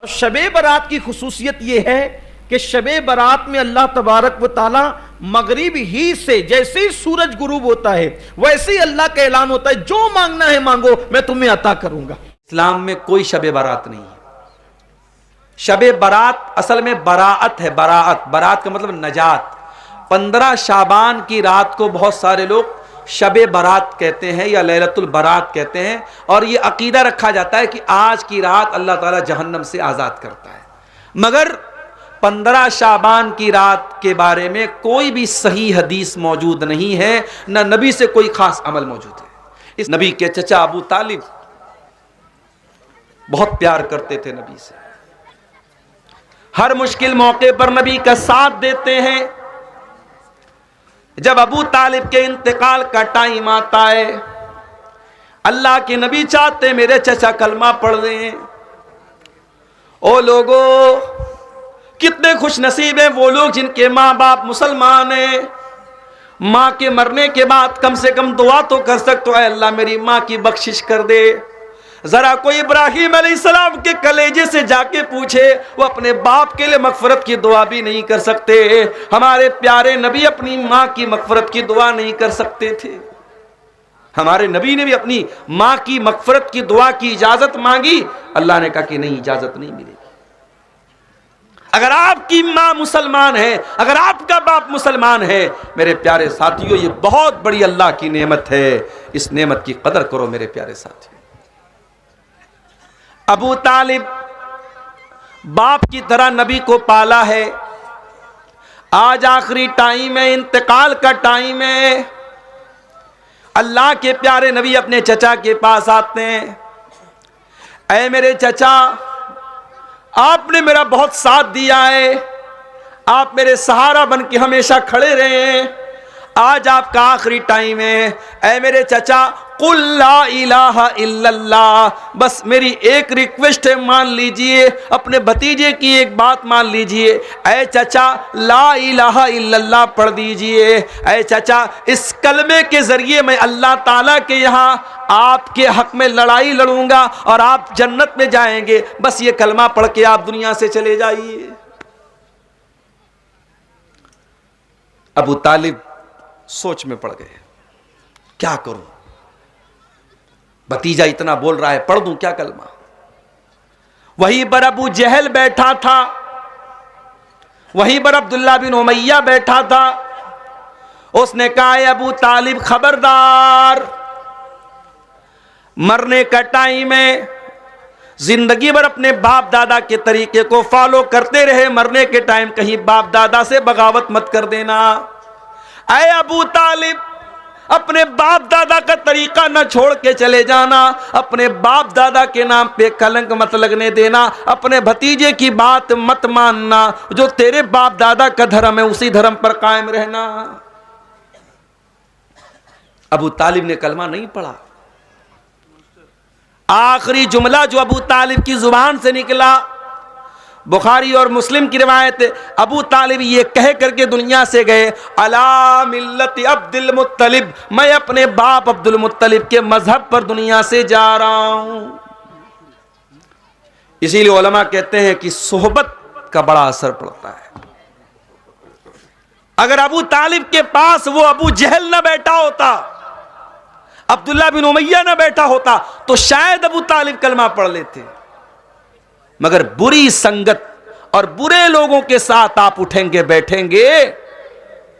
शबे बारात की खुसूसियत यह है कि शबे बारात में अल्लाह तबारक व ताला मगरिब ही से जैसे ही सूरज गुरूब होता है वैसे ही अल्लाह का ऐलान होता है, जो मांगना है मांगो मैं तुम्हें अता करूंगा। इस्लाम में कोई शबे बारात नहीं है। शबे बारात असल में बराअत है। बरात का मतलब नजात। 15 शाबान की रात को बहुत सारे लोग शबे बारात कहते हैं या लैलतुल बारात कहते हैं, और ये अकीदा रखा जाता है कि आज की रात अल्लाह ताला जहन्नम से आज़ाद करता है। मगर 15 शाबान की रात के बारे में कोई भी सही हदीस मौजूद नहीं है, न नबी से कोई खास अमल मौजूद है। इस नबी के चचा अबू तालिब बहुत प्यार करते थे नबी से, हर मुश्किल मौके पर नबी का साथ देते हैं। जब अबू तालिब के इंतकाल का टाइम आता है, अल्लाह के नबी चाहते मेरे चचा कलमा पढ़ लें। ओ लोगों, कितने खुश नसीब हैं वो लोग जिनके माँ बाप मुसलमान हैं। माँ के मरने के बाद कम से कम दुआ तो कर सकते हो, अल्लाह मेरी माँ की बख्शिश कर दे। जरा कोई इब्राहिम अलैहिस्सलाम के कलेजे से जाके पूछे, वो अपने बाप के लिए मगफरत की दुआ भी नहीं कर सकते। हमारे प्यारे नबी अपनी माँ की मगफरत की दुआ नहीं कर सकते थे। हमारे नबी ने भी अपनी माँ की मगफरत की दुआ की इजाजत मांगी, अल्लाह ने कहा कि नहीं, इजाजत नहीं मिलेगी। अगर आपकी माँ मुसलमान है, अगर आपका बाप मुसलमान है, मेरे प्यारे साथियों, ये बहुत बड़ी अल्लाह की नेमत है। इस नेमत की कदर करो मेरे प्यारे साथियों। अबू तालिब बाप की तरह नबी को पाला है। आज आखिरी टाइम है, इंतकाल का टाइम है। अल्लाह के प्यारे नबी अपने चचा के पास आते हैं। ऐ मेरे चचा, आपने मेरा बहुत साथ दिया है, आप मेरे सहारा बन के हमेशा खड़े रहे हैं। आज आपका आखिरी टाइम है। ऐ मेरे चचा, कुल ला इलाहा इल्लल्लाह, बस मेरी एक रिक्वेस्ट है, मान लीजिए। अपने भतीजे की एक बात मान लीजिए। ऐ चचा, ला इलाहा इल्लल्लाह पढ़ दीजिए। ऐ चचा, इस कलमे के जरिए मैं अल्लाह ताला के यहाँ आपके हक में लड़ाई लड़ूंगा और आप जन्नत में जाएंगे। बस ये कलमा पढ़ के आप दुनिया से चले जाइए। अबू तालिब सोच में पड़ गए, क्या करूं, भतीजा इतना बोल रहा है, पढ़ दूं क्या कलमा। वहीं पर अबू जहल बैठा था, वहीं पर अब्दुल्ला बिन उमैया बैठा था। उसने कहा, अबू तालिब खबरदार, मरने का टाइम है, जिंदगी भर अपने बाप दादा के तरीके को फॉलो करते रहे, मरने के टाइम कहीं बाप दादा से बगावत मत कर देना। ऐ अबू तालिब, अपने बाप दादा का तरीका न छोड़ के चले जाना, अपने बाप दादा के नाम पे कलंक मत लगने देना, अपने भतीजे की बात मत मानना, जो तेरे बाप दादा का धर्म है उसी धर्म पर कायम रहना। अबू तालिब ने कलमा नहीं पढ़ा। आखिरी जुमला जो अबू तालिब की जुबान से निकला, बुखारी और मुस्लिम की रिवायत, अबू तालिब ये कह करके दुनिया से गए, अला मिल्लति अब्दुल मुत्तलिब, मैं अपने बाप अब्दुल मुत्तलिब के मजहब पर दुनिया से जा रहा हूं। इसीलिए उलमा कहते हैं कि सोहबत का बड़ा असर पड़ता है। अगर अबू तालिब के पास वो अबू जहल न बैठा होता, अब्दुल्ला बिन उमैया न बैठा होता, तो शायद अबू तालिब कलमा पढ़ लेते। मगर बुरी संगत और बुरे लोगों के साथ आप उठेंगे बैठेंगे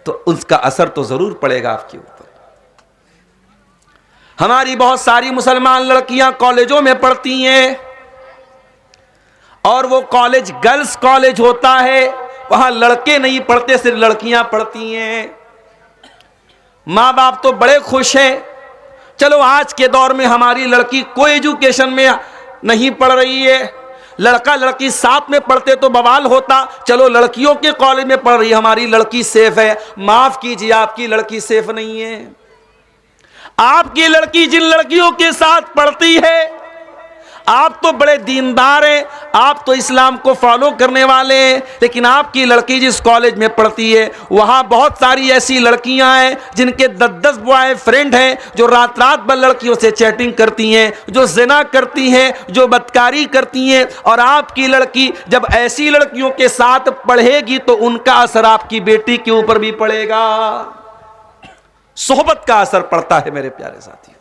तो उसका असर तो जरूर पड़ेगा आपके ऊपर। हमारी बहुत सारी मुसलमान लड़कियां कॉलेजों में पढ़ती हैं, और वो कॉलेज गर्ल्स कॉलेज होता है, वहां लड़के नहीं पढ़ते, सिर्फ लड़कियां पढ़ती हैं। माँ बाप तो बड़े खुश हैं, चलो आज के दौर में हमारी लड़की कोई एजुकेशन में नहीं पढ़ रही है, लड़का लड़की साथ में पढ़ते तो बवाल होता, चलो लड़कियों के कॉलेज में पढ़ रही है, हमारी लड़की सेफ है। माफ कीजिए, आपकी लड़की सेफ नहीं है। आपकी लड़की जिन लड़कियों के साथ पढ़ती है, आप तो बड़े दीनदार हैं, आप तो इस्लाम को फॉलो करने वाले हैं, लेकिन आपकी लड़की जिस कॉलेज में पढ़ती है वहाँ बहुत सारी ऐसी लड़कियाँ हैं जिनके 10-10 बॉय फ्रेंड हैं, जो रात रात भर लड़कियों से चैटिंग करती हैं, जो ज़िना करती हैं, जो बदकारी करती हैं। और आपकी लड़की जब ऐसी लड़कियों के साथ पढ़ेगी तो उनका असर आपकी बेटी के ऊपर भी पड़ेगा। सोहबत का असर पड़ता है मेरे प्यारे साथी।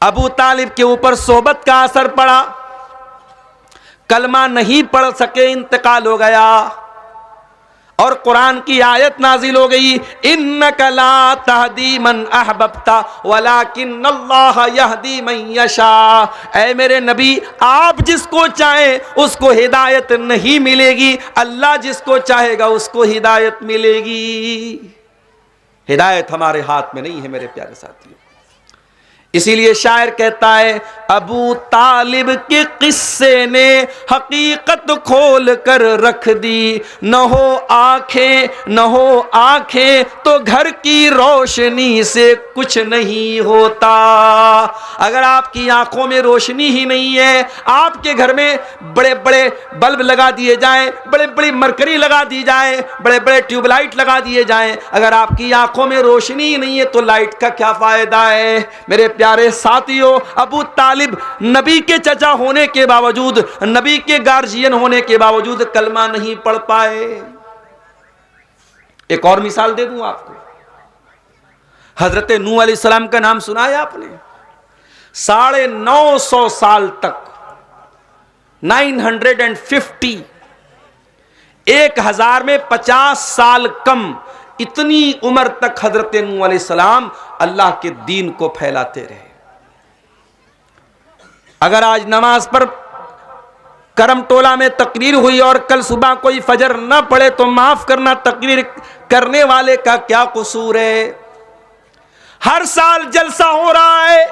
अबू तालिब के ऊपर सोहबत का असर पड़ा, कलमा नहीं पढ़ सके, इंतकाल हो गया। और कुरान की आयत नाजिल हो गई, इन्नका ला तहदी मन अहबब्ता वलाकिन्नल्लाह यहदी मन यशा। ऐ मेरे नबी, आप जिसको चाहें उसको हिदायत नहीं मिलेगी, अल्लाह जिसको चाहेगा उसको हिदायत मिलेगी। हिदायत हमारे हाथ में नहीं है मेरे प्यारे साथियों। इसीलिए शायर कहता है, अबू तालिब के किस्से ने हकीकत खोल कर रख दी, न हो आंखें तो घर की रोशनी से कुछ नहीं होता। अगर आपकी आंखों में रोशनी ही नहीं है, आपके घर में बड़े बड़े बल्ब लगा दिए जाएं, बड़े बड़ी मरकरी लगा दी जाए, बड़े बड़े ट्यूबलाइट लगा दिए जाएं, अगर आपकी आंखों में रोशनी ही नहीं है तो लाइट का क्या फायदा है। मेरे प्यारे साथियों, अबू तालिब नबी के चचा होने के बावजूद, नबी के गार्जियन होने के बावजूद कलमा नहीं पढ़ पाए। एक और मिसाल दे दूं आपको, हजरत नूह अलैहिस्सलाम का नाम सुना है आपने? 950 साल तक, 950, 1000 में 50 साल कम, इतनी उम्र तक हजरत नूह अलैहिस्सलाम अल्लाह के दीन को फैलाते रहे। अगर आज नमाज पर करम टोला में तकरीर हुई और कल सुबह कोई फजर न पड़े तो माफ करना, तकरीर करने वाले का क्या कसूर है। हर साल जलसा हो रहा है,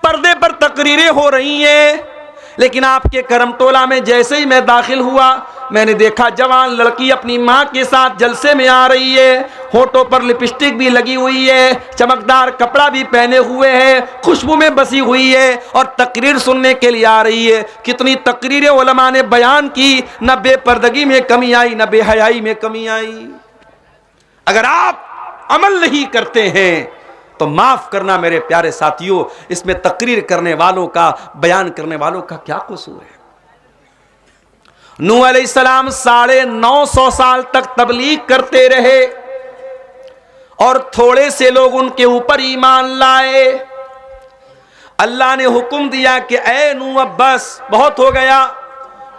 पर्दे पर तकरीरें हो रही हैं, लेकिन आपके करम टोला में जैसे ही मैं दाखिल हुआ, मैंने देखा जवान लड़की अपनी माँ के साथ जलसे में आ रही है, होठों पर लिपस्टिक भी लगी हुई है, चमकदार कपड़ा भी पहने हुए है, खुशबू में बसी हुई है और तकरीर सुनने के लिए आ रही है। कितनी तकरीरें उलमा ने बयान की, न बेपर्दगी में कमी आई, न बेहयाई में कमी आई। अगर आप अमल नहीं करते हैं तो माफ करना मेरे प्यारे साथियों, इसमें तकरीर करने वालों का, बयान करने वालों का क्या कसूर है। नूह अलैहिस्सलाम 950 साल तक तबलीग करते रहे और थोड़े से लोग उनके ऊपर ईमान लाए। अल्लाह ने हुक्म दिया कि ऐ नूह, बस बहुत हो गया,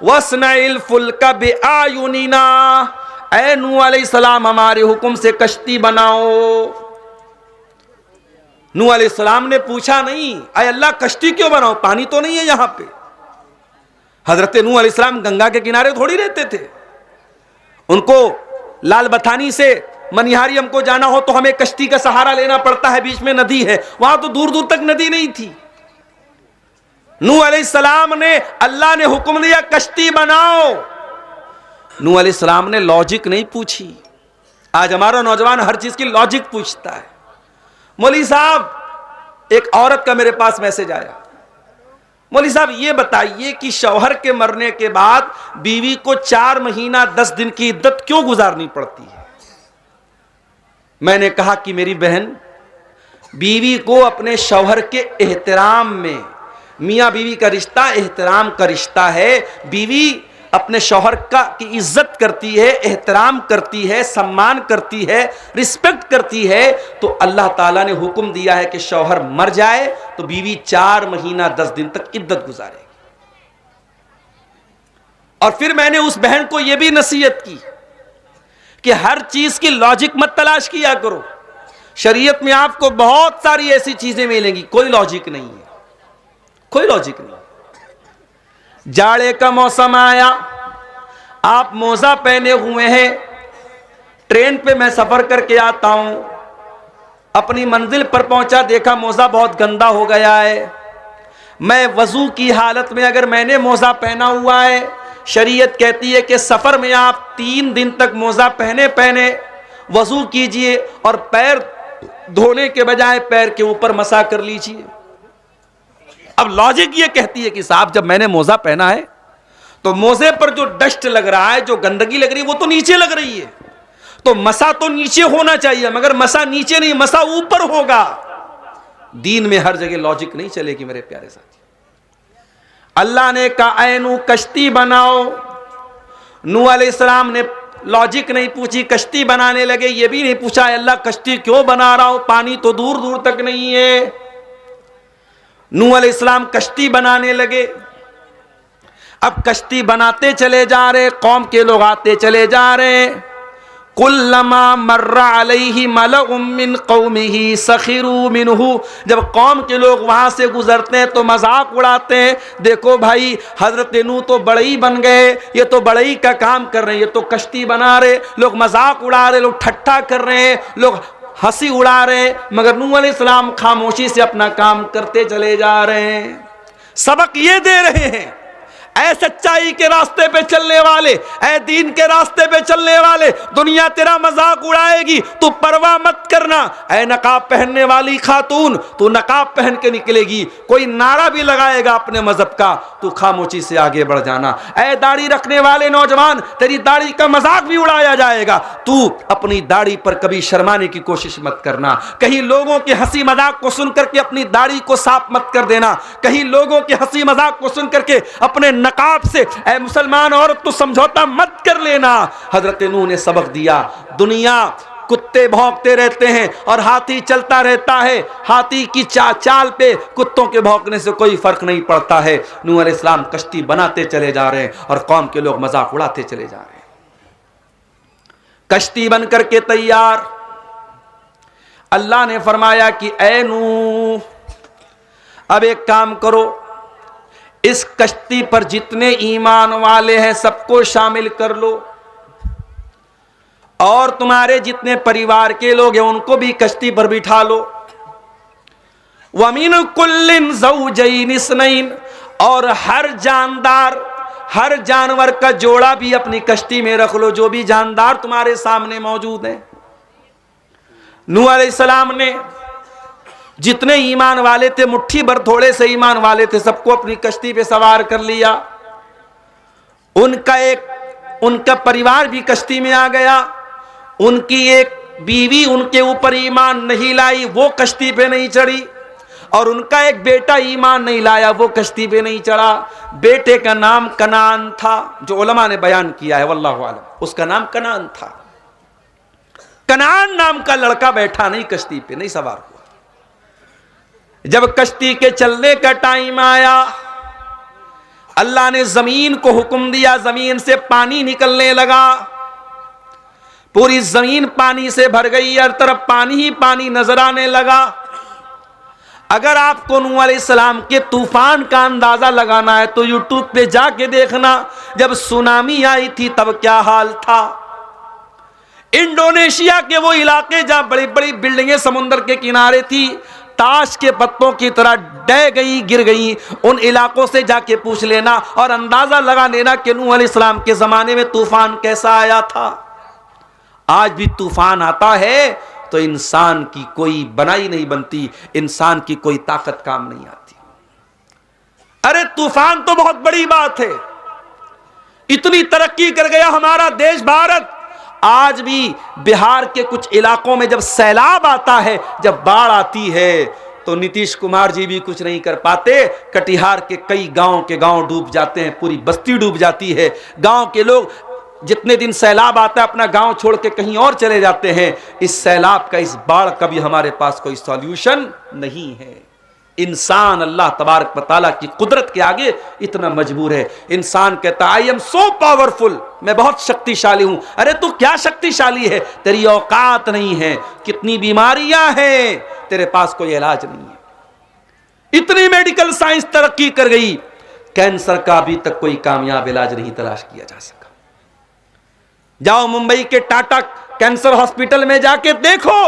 वस्नाइल फुल्का बिआयुनिना, ऐ नूह अलैहिस्सलाम हमारे हुक्म से कश्ती बनाओ। नूह अलैहिस्सलाम ने पूछा नहीं, ऐ अल्लाह कश्ती क्यों बनाओ, पानी तो नहीं है यहां पे। हजरत नूह अलैहिस्सलाम गंगा के किनारे थोड़ी रहते थे, उनको लाल बथानी से मनिहारियम को जाना हो तो हमें कश्ती का सहारा लेना पड़ता है, बीच में नदी है, वहां तो दूर दूर तक नदी नहीं थी। नूह अलैहिस्सलाम ने, अल्लाह ने हुक्म दिया कश्ती बनाओ। नूह अलैहिस्सलाम ने लॉजिक नहीं पूछी। आज हमारा नौजवान हर चीज की लॉजिक पूछता है। मौलवी साहब, एक औरत का मेरे पास मैसेज आया, मौलवी साहब ये बताइए कि शौहर के मरने के बाद बीवी को 4 महीना 10 दिन की इद्दत क्यों गुजारनी पड़ती है। मैंने कहा कि मेरी बहन, बीवी को अपने शौहर के एहतराम में, मियाँ बीवी का रिश्ता एहतराम का रिश्ता है, बीवी अपने शौहर का की इज्जत करती है, एहतराम करती है, सम्मान करती है, रिस्पेक्ट करती है, तो अल्लाह ताला ने हुक्म दिया है कि शौहर मर जाए तो बीवी 4 महीना 10 दिन तक इद्दत गुजारेगी। और फिर मैंने उस बहन को यह भी नसीहत की कि हर चीज की लॉजिक मत तलाश किया करो। शरीयत में आपको बहुत सारी ऐसी चीजें मिलेंगी, कोई लॉजिक नहीं है, कोई लॉजिक नहीं। जाड़े का मौसम आया, आप मोजा पहने हुए हैं, ट्रेन पे मैं सफर करके आता हूं, अपनी मंजिल पर पहुंचा, देखा मोजा बहुत गंदा हो गया है। मैं वजू की हालत में, अगर मैंने मोजा पहना हुआ है, शरीयत कहती है कि सफर में आप 3 दिन तक मोजा पहने पहने वजू कीजिए और पैर धोने के बजाय पैर के ऊपर मसा कर लीजिए। अब लॉजिक ये कहती है कि साहब जब मैंने मोजा पहना है तो मोजे पर जो डस्ट लग रहा है, जो गंदगी लग रही है, वो तो नीचे लग रही है, तो मसा तो नीचे होना चाहिए, मगर मसा नीचे नहीं, मसा ऊपर होगा। दीन में हर जगह लॉजिक नहीं चलेगी मेरे प्यारे साथी। अल्लाह ने कहा ऐनू कश्ती बनाओ। नूह अलैहिस्सलाम ने लॉजिक नहीं पूछी, कश्ती बनाने लगे। ये भी नहीं पूछा अल्लाह कश्ती क्यों बना रहा हो, पानी तो दूर दूर तक नहीं है। नूह अलैहिस्सलाम कश्ती बनाने लगे। अब कश्ती बनाते चले जा रहे, कौम के लोग आते चले जा रहे। कुल्लमा मर्रा अलैहि मलउम मिन कौमिही सखिरू मिनहु, जब कौम के लोग वहां से गुजरते हैं तो मजाक उड़ाते हैं, देखो भाई हजरत नूह तो बड़ई बन गए, ये तो बड़ई का काम कर रहे हैं, ये तो कश्ती बना रहे। लोग मजाक उड़ा रहे, लोग ठट्ठा कर रहे हैं, लोग हंसी उड़ा रहे हैं, मगर नूह अलैहिस्सलाम खामोशी से अपना काम करते चले जा रहे हैं। सबक ये दे रहे हैं, ऐ सच्चाई के रास्ते पे चलने वाले, ऐ दीन के रास्ते पे चलने वाले, दुनिया तेरा मजाक उड़ाएगी, तू परवाह मत करना। ऐ नकाब पहनने वाली खातून, तू नकाब पहन के निकलेगी, कोई नारा भी लगाएगा अपने मजहब का, तू खामोशी से आगे बढ़ जाना। ऐ दाढ़ी रखने वाले नौजवान, तेरी दाढ़ी का मजाक भी उड़ाया जाएगा, तू अपनी दाढ़ी पर कभी शर्माने की कोशिश मत करना। कहीं लोगों के हंसी मजाक को सुन करके अपनी दाढ़ी को साफ मत कर देना, कहीं लोगों के हंसी मजाक को सुन करके अपने नकाब से ऐ मुसलमान औरत तो समझौता मत कर लेना। हजरत नूह ने सबक दिया। दुनिया कुत्ते भौंकते रहते हैं और हाथी चलता रहता है, हाथी की चाल पे कुत्तों के भौंकने से कोई फर्क नहीं पड़ता है। नूह अलैहिस्सलाम कश्ती बनाते चले जा रहे हैं और कौम के लोग मजाक उड़ाते चले जा रहे हैं। कश्ती बन करके तैयार। अल्लाह ने फरमाया कि ऐ नूह, अब एक काम करो, इस कश्ती पर जितने ईमान वाले हैं सबको शामिल कर लो, और तुम्हारे जितने परिवार के लोग हैं उनको भी कश्ती पर बिठा लो। वमिन कुल्लिन ज़ौजैन इस्नैन, और हर जानदार, हर जानवर का जोड़ा भी अपनी कश्ती में रख लो, जो भी जानदार तुम्हारे सामने मौजूद है। नूह अलैहिस्सलाम ने जितने ईमान वाले थे, मुट्ठी भर थोड़े से ईमान वाले थे, सबको अपनी कश्ती पे सवार कर लिया। उनका परिवार भी कश्ती में आ गया। उनकी एक बीवी उनके ऊपर ईमान नहीं लाई, वो कश्ती पे नहीं चढ़ी, और उनका एक बेटा ईमान नहीं लाया, वो कश्ती पे नहीं चढ़ा। बेटे का नाम कनान था, जो उलमा ने बयान किया है, वल्लाहु आलम, उसका नाम कनान था। कनान नाम का लड़का बैठा नहीं कश्ती पे, नहीं सवार हुआ। जब कश्ती के चलने का टाइम आया, अल्लाह ने जमीन को हुक्म दिया, जमीन से पानी निकलने लगा। पूरी जमीन पानी से भर गई, हर तरफ पानी ही पानी नजर आने लगा। अगर आपको नूह अलैहिस्सलाम के तूफान का अंदाजा लगाना है तो यूट्यूब पे जाके देखना, जब सुनामी आई थी तब क्या हाल था। इंडोनेशिया के वो इलाके जहां बड़ी बड़ी बिल्डिंगें समुद्र के किनारे थी, ताश के पत्तों की तरह डह गई, गिर गई, उन इलाकों से जाके पूछ लेना और अंदाजा लगा लेना कि नूह अलैहिस्सलाम के जमाने में तूफान कैसा आया था। आज भी तूफान आता है तो इंसान की कोई बनाई नहीं बनती, इंसान की कोई ताकत काम नहीं आती। अरे तूफान तो बहुत बड़ी बात है, इतनी तरक्की कर गया हमारा देश भारत। आज भी बिहार के कुछ इलाकों में जब सैलाब आता है, जब बाढ़ आती है, तो नीतीश कुमार जी भी कुछ नहीं कर पाते। कटिहार के कई गांव के गांव डूब जाते हैं, पूरी बस्ती डूब जाती है। गांव के लोग जितने दिन सैलाब आता है अपना गांव छोड़ के कहीं और चले जाते हैं। इस सैलाब का, इस बाढ़ का भी हमारे पास कोई सॉल्यूशन नहीं है। इंसान अल्लाह तबारक व तआला की कुदरत के आगे इतना मजबूर है। इंसान कहता है आई एम सो पावरफुल, मैं बहुत शक्तिशाली हूं। अरे तू क्या शक्तिशाली है, तेरी औकात नहीं है। कितनी बीमारियां हैं, तेरे पास कोई इलाज नहीं है। इतनी मेडिकल साइंस तरक्की कर गई, कैंसर का अभी तक कोई कामयाब इलाज नहीं तलाश किया जा सका। जाओ मुंबई के टाटा कैंसर हॉस्पिटल में जाके देखो,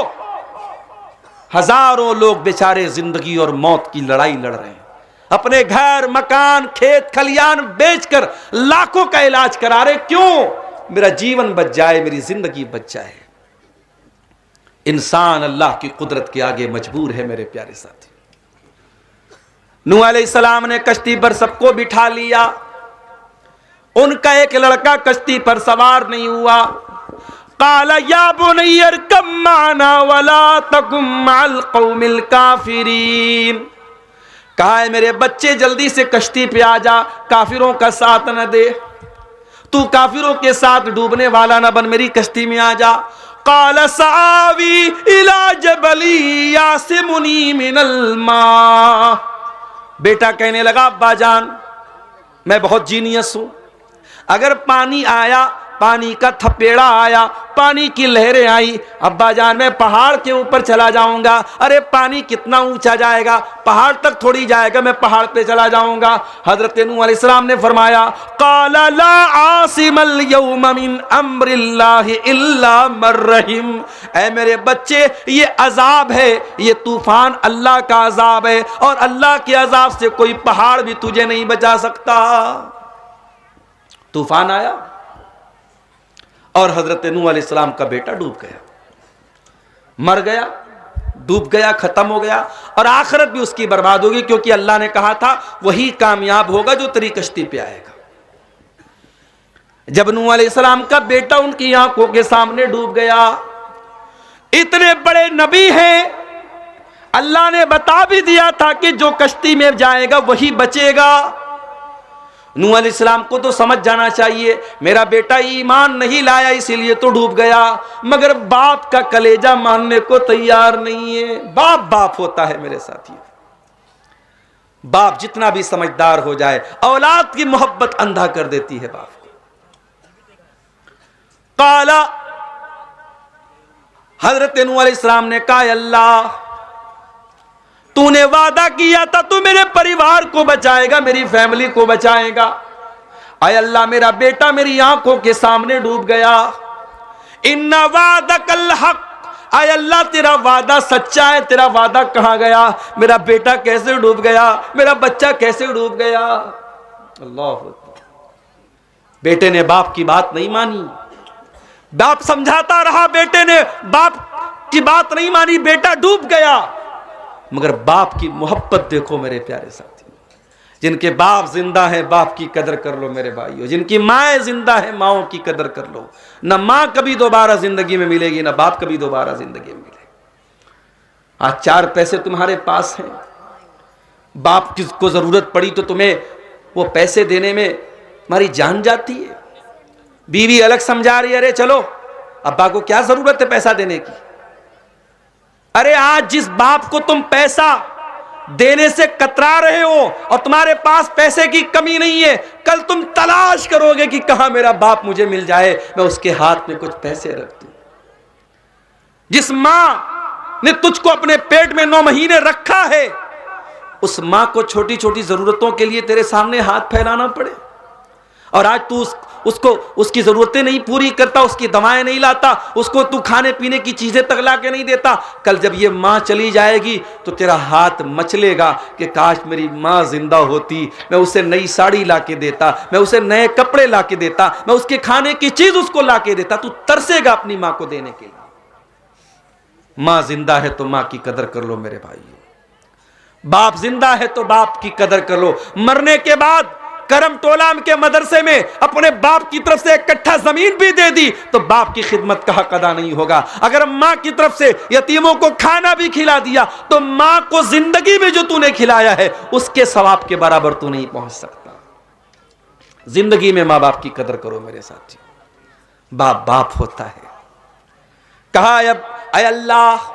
हजारों लोग बेचारे जिंदगी और मौत की लड़ाई लड़ रहे हैं। अपने घर, मकान, खेत खलियान बेचकर लाखों का इलाज करा रहे। क्यों? मेरा जीवन बच जाए, मेरी जिंदगी बच जाए। इंसान अल्लाह की कुदरत के आगे मजबूर है मेरे प्यारे साथी। नूह अलैहिस्सलाम ने कश्ती पर सबको बिठा लिया, उनका एक लड़का कश्ती पर सवार नहीं हुआ। काला या बुनय्या इरकब माना वला तकुम मअल कौमिल काफिरीन, कहा है मेरे बच्चे जल्दी से कश्ती पे आ जा, काफिरों का साथ न दे, तू काफिरों के साथ डूबने वाला न बन, मेरी कश्ती में आ जा। काला सावी इला जबली यासिमुनी मिनल मा, बेटा कहने लगा अब्बा जान मैं बहुत जीनियस हूं, अगर पानी आया, पानी का थपेड़ा आया, पानी की लहरें आई, अब्बा जान मैं पहाड़ के ऊपर चला जाऊंगा। अरे पानी कितना ऊंचा जाएगा, पहाड़ तक थोड़ी जाएगा, मैं पहाड़ पे चला जाऊंगा। हजरत नूह अलैहिस्सलाम ने फरमाया काला ला आसिमल यौम मिन अम्रिल्लाहि इल्ला मर रहीम, ऐ मेरे बच्चे ये अजाब है, ये तूफान अल्लाह का अजाब है, और अल्लाह के अजाब से कोई पहाड़ भी तुझे नहीं बचा सकता। तूफान आया और हजरत नूह अलैहिस्सलाम का बेटा डूब गया, मर गया, डूब गया, खत्म हो गया, और आखिरत भी उसकी बर्बाद होगी, क्योंकि अल्लाह ने कहा था वही कामयाब होगा जो तेरी कश्ती पे आएगा। जब नूह अलैहिस्सलाम का बेटा उनकी आंखों के सामने डूब गया, इतने बड़े नबी हैं, अल्लाह ने बता भी दिया था कि जो कश्ती में जाएगा वही बचेगा। नूह अलैहिस्सलाम को तो समझ जाना चाहिए मेरा बेटा ईमान नहीं लाया इसीलिए तो डूब गया, मगर बाप का कलेजा मानने को तैयार नहीं है। बाप बाप होता है मेरे साथियों, बाप जितना भी समझदार हो जाए, औलाद की मोहब्बत अंधा कर देती है बाप को। काला हजरत नूह अलैहिस्सलाम ने कहा अल्लाह तूने वादा किया था तू मेरे परिवार को बचाएगा, मेरी फैमिली को बचाएगा। आय अल्लाह मेरा बेटा मेरी आंखों के सामने डूब गया। इन्ना वादकल हक, आय अल्लाह तेरा वादा सच्चा है, तेरा वादा कहां गया? मेरा बेटा कैसे डूब गया, मेरा बच्चा कैसे डूब गया? अल्लाह, बेटे ने बाप की बात नहीं मानी, बाप समझाता रहा, बेटे ने बाप की बात नहीं मानी, बेटा डूब गया। मगर बाप की मोहब्बत देखो मेरे प्यारे साथी, जिनके बाप जिंदा है बाप की कदर कर लो मेरे भाइयों, जिनकी माएँ जिंदा है माओं की कदर कर लो। न माँ कभी दोबारा जिंदगी में मिलेगी, न बाप कभी दोबारा जिंदगी में मिलेगा। आज 4 पैसे तुम्हारे पास हैं, बाप को जरूरत पड़ी तो तुम्हें वो पैसे देने में तुम्हारी जान जाती है। बीवी अलग समझा रही है, अरे चलो अब्बा को क्या जरूरत है पैसा देने की। अरे आज जिस बाप को तुम पैसा देने से कतरा रहे हो और तुम्हारे पास पैसे की कमी नहीं है, कल तुम तलाश करोगे कि कहां मेरा बाप मुझे मिल जाए, मैं उसके हाथ में कुछ पैसे रख दूं। जिस मां ने तुझको अपने पेट में 9 महीने रखा है, उस मां को छोटी छोटी जरूरतों के लिए तेरे सामने हाथ फैलाना पड़े, और आज तू उसको उसकी जरूरतें नहीं पूरी करता, उसकी दवाएं नहीं लाता, उसको तू खाने पीने की चीजें तक ला के नहीं देता। कल जब ये माँ चली जाएगी तो तेरा हाथ मचलेगा कि काश मेरी माँ जिंदा होती, मैं उसे नई साड़ी ला के देता, मैं उसे नए कपड़े ला के देता, मैं उसके खाने की चीज उसको ला के देता। तू तरसेगा अपनी माँ को देने के लिए। माँ जिंदा है तो माँ की कदर कर लो मेरे भाई, बाप जिंदा है तो बाप की कदर कर लो। मरने के बाद करम टोला के मदरसे में अपने बाप की तरफ से 1 कट्ठा जमीन भी दे दी तो बाप की खिदमत का हक अदा नहीं होगा। अगर मां की तरफ से यतीमों को खाना भी खिला दिया तो मां को जिंदगी में जो तूने खिलाया है उसके सवाब के बराबर तू नहीं पहुंच सकता। जिंदगी में मां बाप की कदर करो मेरे साथी, बाप बाप होता है। कहा अब ऐ अल्लाह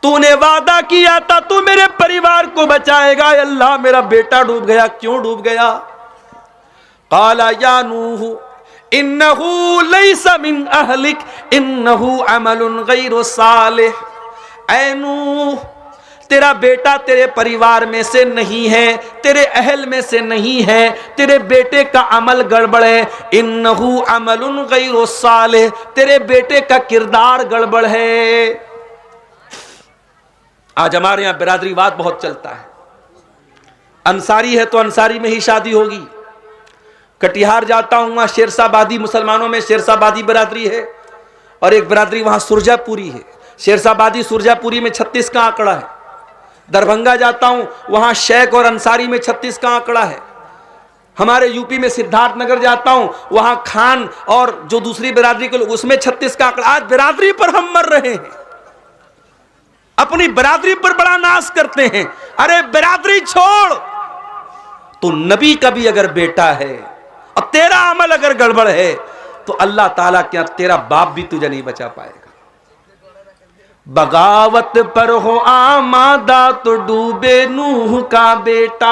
तूने वादा किया था तू मेरे परिवार को बचाएगा, अल्लाह मेरा बेटा डूब गया, क्यों डूब गया? काला या नूह इन्नहु लैसा मिन अहलिक इन्नहु अमलुन गैरु सालिह, ऐ नूह तेरा बेटा तेरे परिवार में से नहीं है, तेरे अहल में से नहीं है, तेरे बेटे का अमल गड़बड़ है। इन्नहु अमलुन गैरु सालिह, तेरे बेटे का किरदार गड़बड़ है। आज हमारे यहां बिरादरीवाद बहुत चलता है, अंसारी है तो अंसारी में ही शादी होगी। कटिहार जाता हूं, वहां शेरशाहबादी, मुसलमानों में शेरशाहबादी बिरादरी है और एक बिरादरी वहां सुरजापुरी है। शेरशाहबादी सुरजापुरी में 36 का आंकड़ा है, दरभंगा जाता हूं, वहां शेख और अंसारी में 36 का आंकड़ा है। हमारे यूपी में सिद्धार्थनगर जाता हूं, वहां खान और जो दूसरी बिरादरी के लोग, उसमें 36 का आंकड़ा। आज बिरादरी पर हम मर रहे हैं, अपनी बिरादरी पर बड़ा नाश करते हैं। अरे बिरादरी छोड़, तो नबी का भी अगर बेटा है और तेरा अमल अगर गड़बड़ है तो अल्लाह ताला क्या तेरा बाप भी तुझे नहीं बचा पाएगा। बगावत पर हो आमादा तो डूबे नूह का बेटा,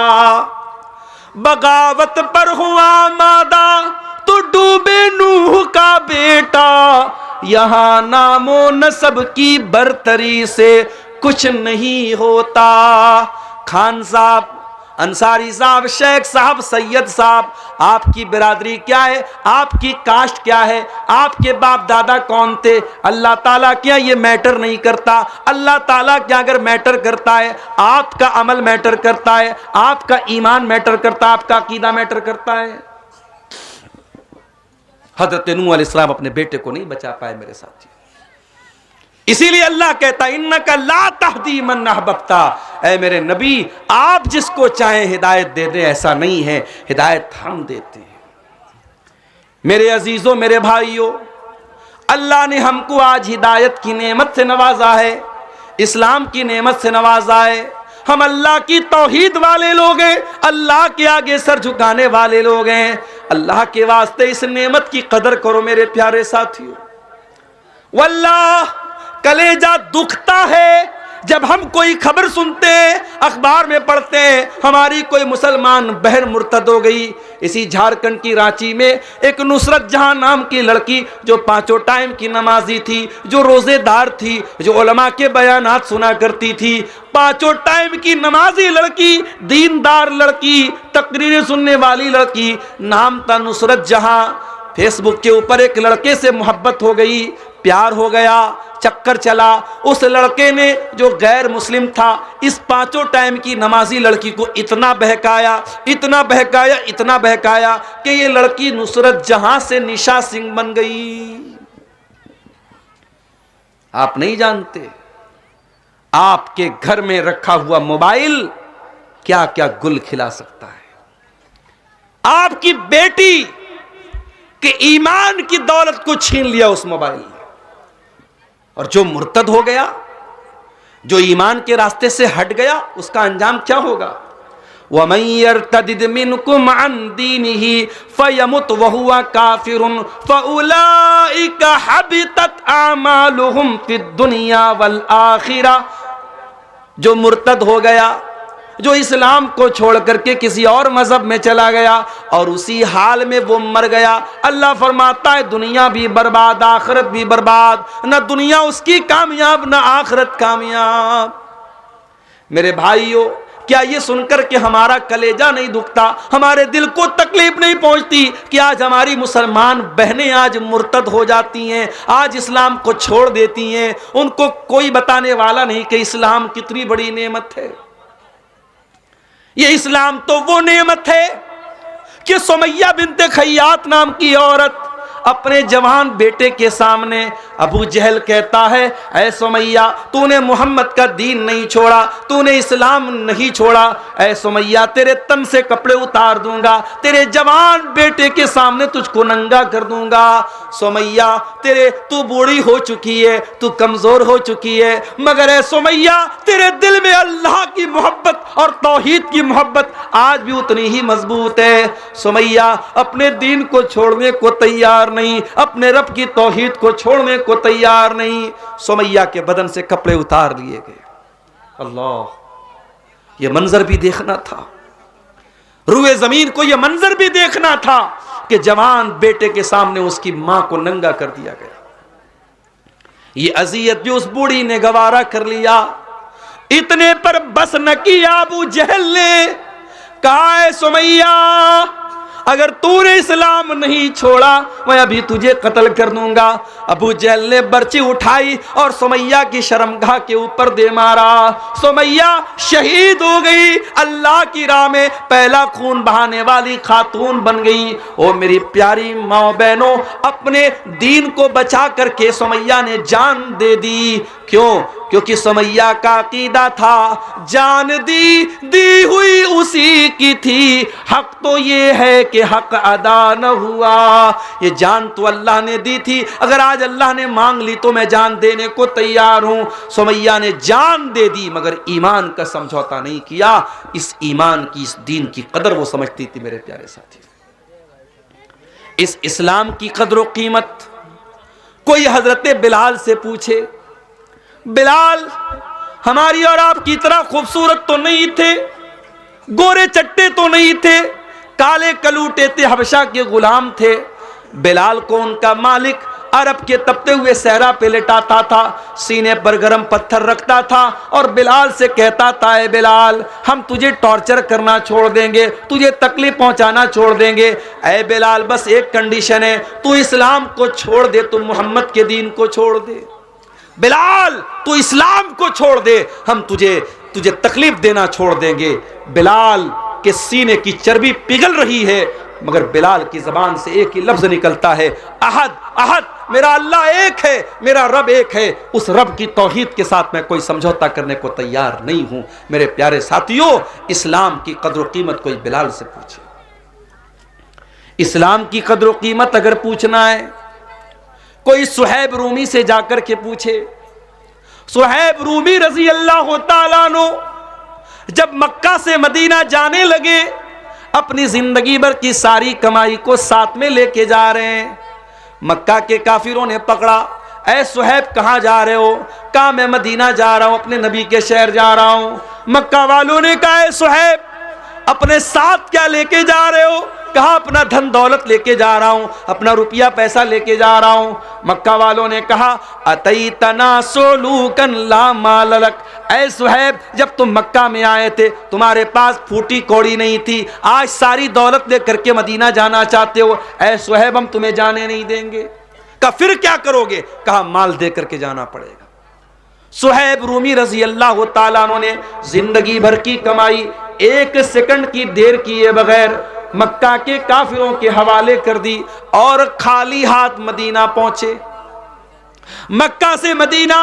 बगावत पर हो आमादा तो डूबे नूह का बेटा, यहां नामो नसब की बरतरी से कुछ नहीं होता। खान साहब, अंसारी साहब, शेख साहब, सैयद साहब, आपकी बिरादरी क्या है, आपकी कास्ट क्या है, आपके बाप दादा कौन थे, अल्लाह ताला क्या ये मैटर नहीं करता। अल्लाह ताला क्या अगर मैटर करता है, आपका अमल मैटर करता है, आपका ईमान मैटर करता है, आपका अकीदा मैटर करता है। हजरत नूह अलैहिस्सलाम अपने बेटे को नहीं बचा पाए मेरे साथी। इसीलिए अल्लाह कहता है इन्नका ला तहदी मन अहबब्ता, ऐ मेरे नबी आप जिसको चाहे हिदायत दे दे, ऐसा नहीं है, हिदायत हम देते हैं। मेरे अजीजों, मेरे भाइयों, अल्लाह ने हमको आज हिदायत की नेमत से नवाजा है, इस्लाम की नेमत से नवाजा है। हम अल्लाह की तौहीद वाले लोग हैं, अल्लाह के आगे सर झुकाने वाले लोग हैं। अल्लाह के वास्ते इस नेमत की कदर करो मेरे प्यारे साथियों। वल्लाह कलेजा दुखता है जब हम कोई खबर सुनते हैं, अखबार में पढ़ते हैं हमारी कोई मुसलमान बहन मुर्तद हो गई। इसी झारखंड की रांची में एक नुसरत जहां नाम की लड़की, जो 5 टाइम की नमाजी थी, जो रोजेदार थी, जो उलमा के बयानात सुना करती थी, 5 टाइम की नमाजी लड़की, दीनदार लड़की, तकरीरें सुनने वाली लड़की, नाम था नुसरत जहां। फेसबुक के ऊपर एक लड़के से मोहब्बत हो गई, प्यार हो गया, चक्कर चला। उस लड़के ने जो गैर मुस्लिम था, इस 5 टाइम की नमाजी लड़की को इतना बहकाया, इतना बहकाया, इतना बहकाया कि ये लड़की नुसरत जहां से निशा सिंह बन गई। आप नहीं जानते आपके घर में रखा हुआ मोबाइल क्या क्या गुल खिला सकता है। आपकी बेटी के ईमान की दौलत को छीन लिया उस मोबाइल ने। और जो मुर्तद हो गया, जो ईमान के रास्ते से हट गया, उसका अंजाम क्या होगा। वमन यर्तदिद मिनकुम अन दीनिही फयमुत वहुवा काफिरुन फउलाइका हबितत आमालुहुम फिद दुनिया वल आखिरा। जो मुर्तद हो गया, जो इस्लाम को छोड़ करके किसी और मजहब में चला गया और उसी हाल में वो मर गया, अल्लाह फरमाता है दुनिया भी बर्बाद, आखिरत भी बर्बाद। न दुनिया उसकी कामयाब, न आखिरत कामयाब। मेरे भाइयों, क्या ये सुनकर के हमारा कलेजा नहीं दुखता, हमारे दिल को तकलीफ नहीं पहुंचती कि आज हमारी मुसलमान बहनें आज मुर्तद हो जाती हैं, आज इस्लाम को छोड़ देती हैं। उनको कोई बताने वाला नहीं कि इस्लाम कितनी बड़ी नेमत है। ये इस्लाम तो वो नेमत है कि सुमैया बिन्ते खैयात नाम की औरत अपने जवान बेटे के सामने अबू जहल कहता है, ऐ सुमैया तूने मोहम्मद का दीन नहीं छोड़ा, तूने इस्लाम नहीं छोड़ा, ऐ सुमैया तेरे तन से कपड़े उतार दूंगा, तेरे जवान बेटे के सामने तुझको नंगा कर दूंगा। सुमैया तू बूढ़ी हो चुकी है, तू कमजोर हो चुकी है, मगर ऐ सुमैया तेरे दिल में अल्लाह की मोहब्बत और तौहीद की मोहब्बत आज भी उतनी ही मजबूत है। सुमैया अपने दीन को छोड़ने को तैयार नहीं, अपने रब की तौहीद को छोड़ने को तैयार नहीं। सुमैया के बदन से कपड़े उतार लिए गए। अल्लाह, ये मंजर भी देखना था, रुए जमीन को यह मंजर भी देखना था कि जवान बेटे के सामने उसकी मां को नंगा कर दिया गया। ये अजियत भी उस बूढ़ी ने गवारा कर लिया। इतने पर बस न किया अबू जहल ने, कहा सुमैया अगर तूने इस्लाम नहीं छोड़ा मैं अभी तुझे कत्ल कर दूंगा। अबू जहल ने बर्ची उठाई और सुमैया की शर्मगाह के ऊपर दे मारा। सुमैया शहीद हो गई, अल्लाह की राह में पहला खून बहाने वाली खातून बन गई। ओ मेरी प्यारी माँ बहनों, अपने दीन को बचा करके सुमैया ने जान दे दी। क्यों? क्योंकि सुमैया का अकीदा था जान दी हुई उसी की थी, हक तो ये है कि हक अदा न हुआ। ये जान तो अल्लाह ने दी थी, अगर आज अल्लाह ने मांग ली तो मैं जान देने को तैयार हूं। सुमैया ने जान दे दी मगर ईमान का समझौता नहीं किया। इस ईमान की, इस दीन की कदर वो समझती थी मेरे प्यारे साथी। इस इस्लाम की कदर व कीमत कोई हजरत बिलाल से पूछे, बिलाल हमारी और आपकी तरह खूबसूरत तो नहीं थे, गोरे चट्टे तो नहीं थे, काले कलूटे थे, हबशा के गुलाम थे। बिलाल को उनका मालिक अरब के तपते हुए सहरा पे लेटाता था, सीने पर गरम पत्थर रखता था और बिलाल से कहता था, ए बिलाल हम तुझे टॉर्चर करना छोड़ देंगे, तुझे तकलीफ पहुंचाना छोड़ देंगे। ए बिलाल बस एक कंडीशन है, तू इस्लाम को छोड़ दे, तू मोहम्मद के दीन को छोड़ दे। बिलाल तू इस्लाम को छोड़ दे, हम तुझे तकलीफ देना छोड़ देंगे। बिलाल के सीने की चर्बी पिघल रही है मगर बिलाल की जबान से एक ही लफ्ज निकलता है, अहद अहद, मेरा अल्लाह एक है, मेरा रब एक है। उस रब की तौहीद के साथ मैं कोई समझौता करने को तैयार नहीं हूं। मेरे प्यारे साथियों, इस्लाम की कद्र कीमत कोई बिलाल से पूछे। इस्लाम की कद्र कीमत अगर पूछना है कोई सुहैब रूमी से जाकर के पूछे। सुहैब रूमी रजी अल्लाह तआला अन्हु जब मक्का से मदीना जाने लगे, अपनी जिंदगी भर की सारी कमाई को साथ में लेके जा रहे हैं। मक्का के काफिरों ने पकड़ा, ऐ सुहैब कहां जा रहे हो? कहा मैं मदीना जा रहा हूं, अपने नबी के शहर जा रहा हूं। मक्का वालों ने कहा, ऐ सुहैब अपने साथ क्या लेके जा रहे हो? कहा अपना धन दौलत लेके जा रहा हूं, अपना रुपया पैसा लेके जा रहा हूं। मक्का वालों ने कहा, अतईतना सोलूकन ला माल लक, ऐ सुहैब जब तुम मक्का में आए थे तुम्हारे पास फूटी कौड़ी नहीं थी, आज सारी दौलत लेकर के मदीना जाना चाहते हो, ऐ सुहैब हम तुम्हें जाने नहीं देंगे। कहा फिर क्या करोगे? कहा माल दे करके जाना पड़ेगा। सुहैब रूमी रजी अल्लाह तआला अन्हु ने जिंदगी भर की कमाई एक सेकंड की देर किए बगैर मक्का के काफिरों के हवाले कर दी और खाली हाथ मदीना पहुंचे। मक्का से मदीना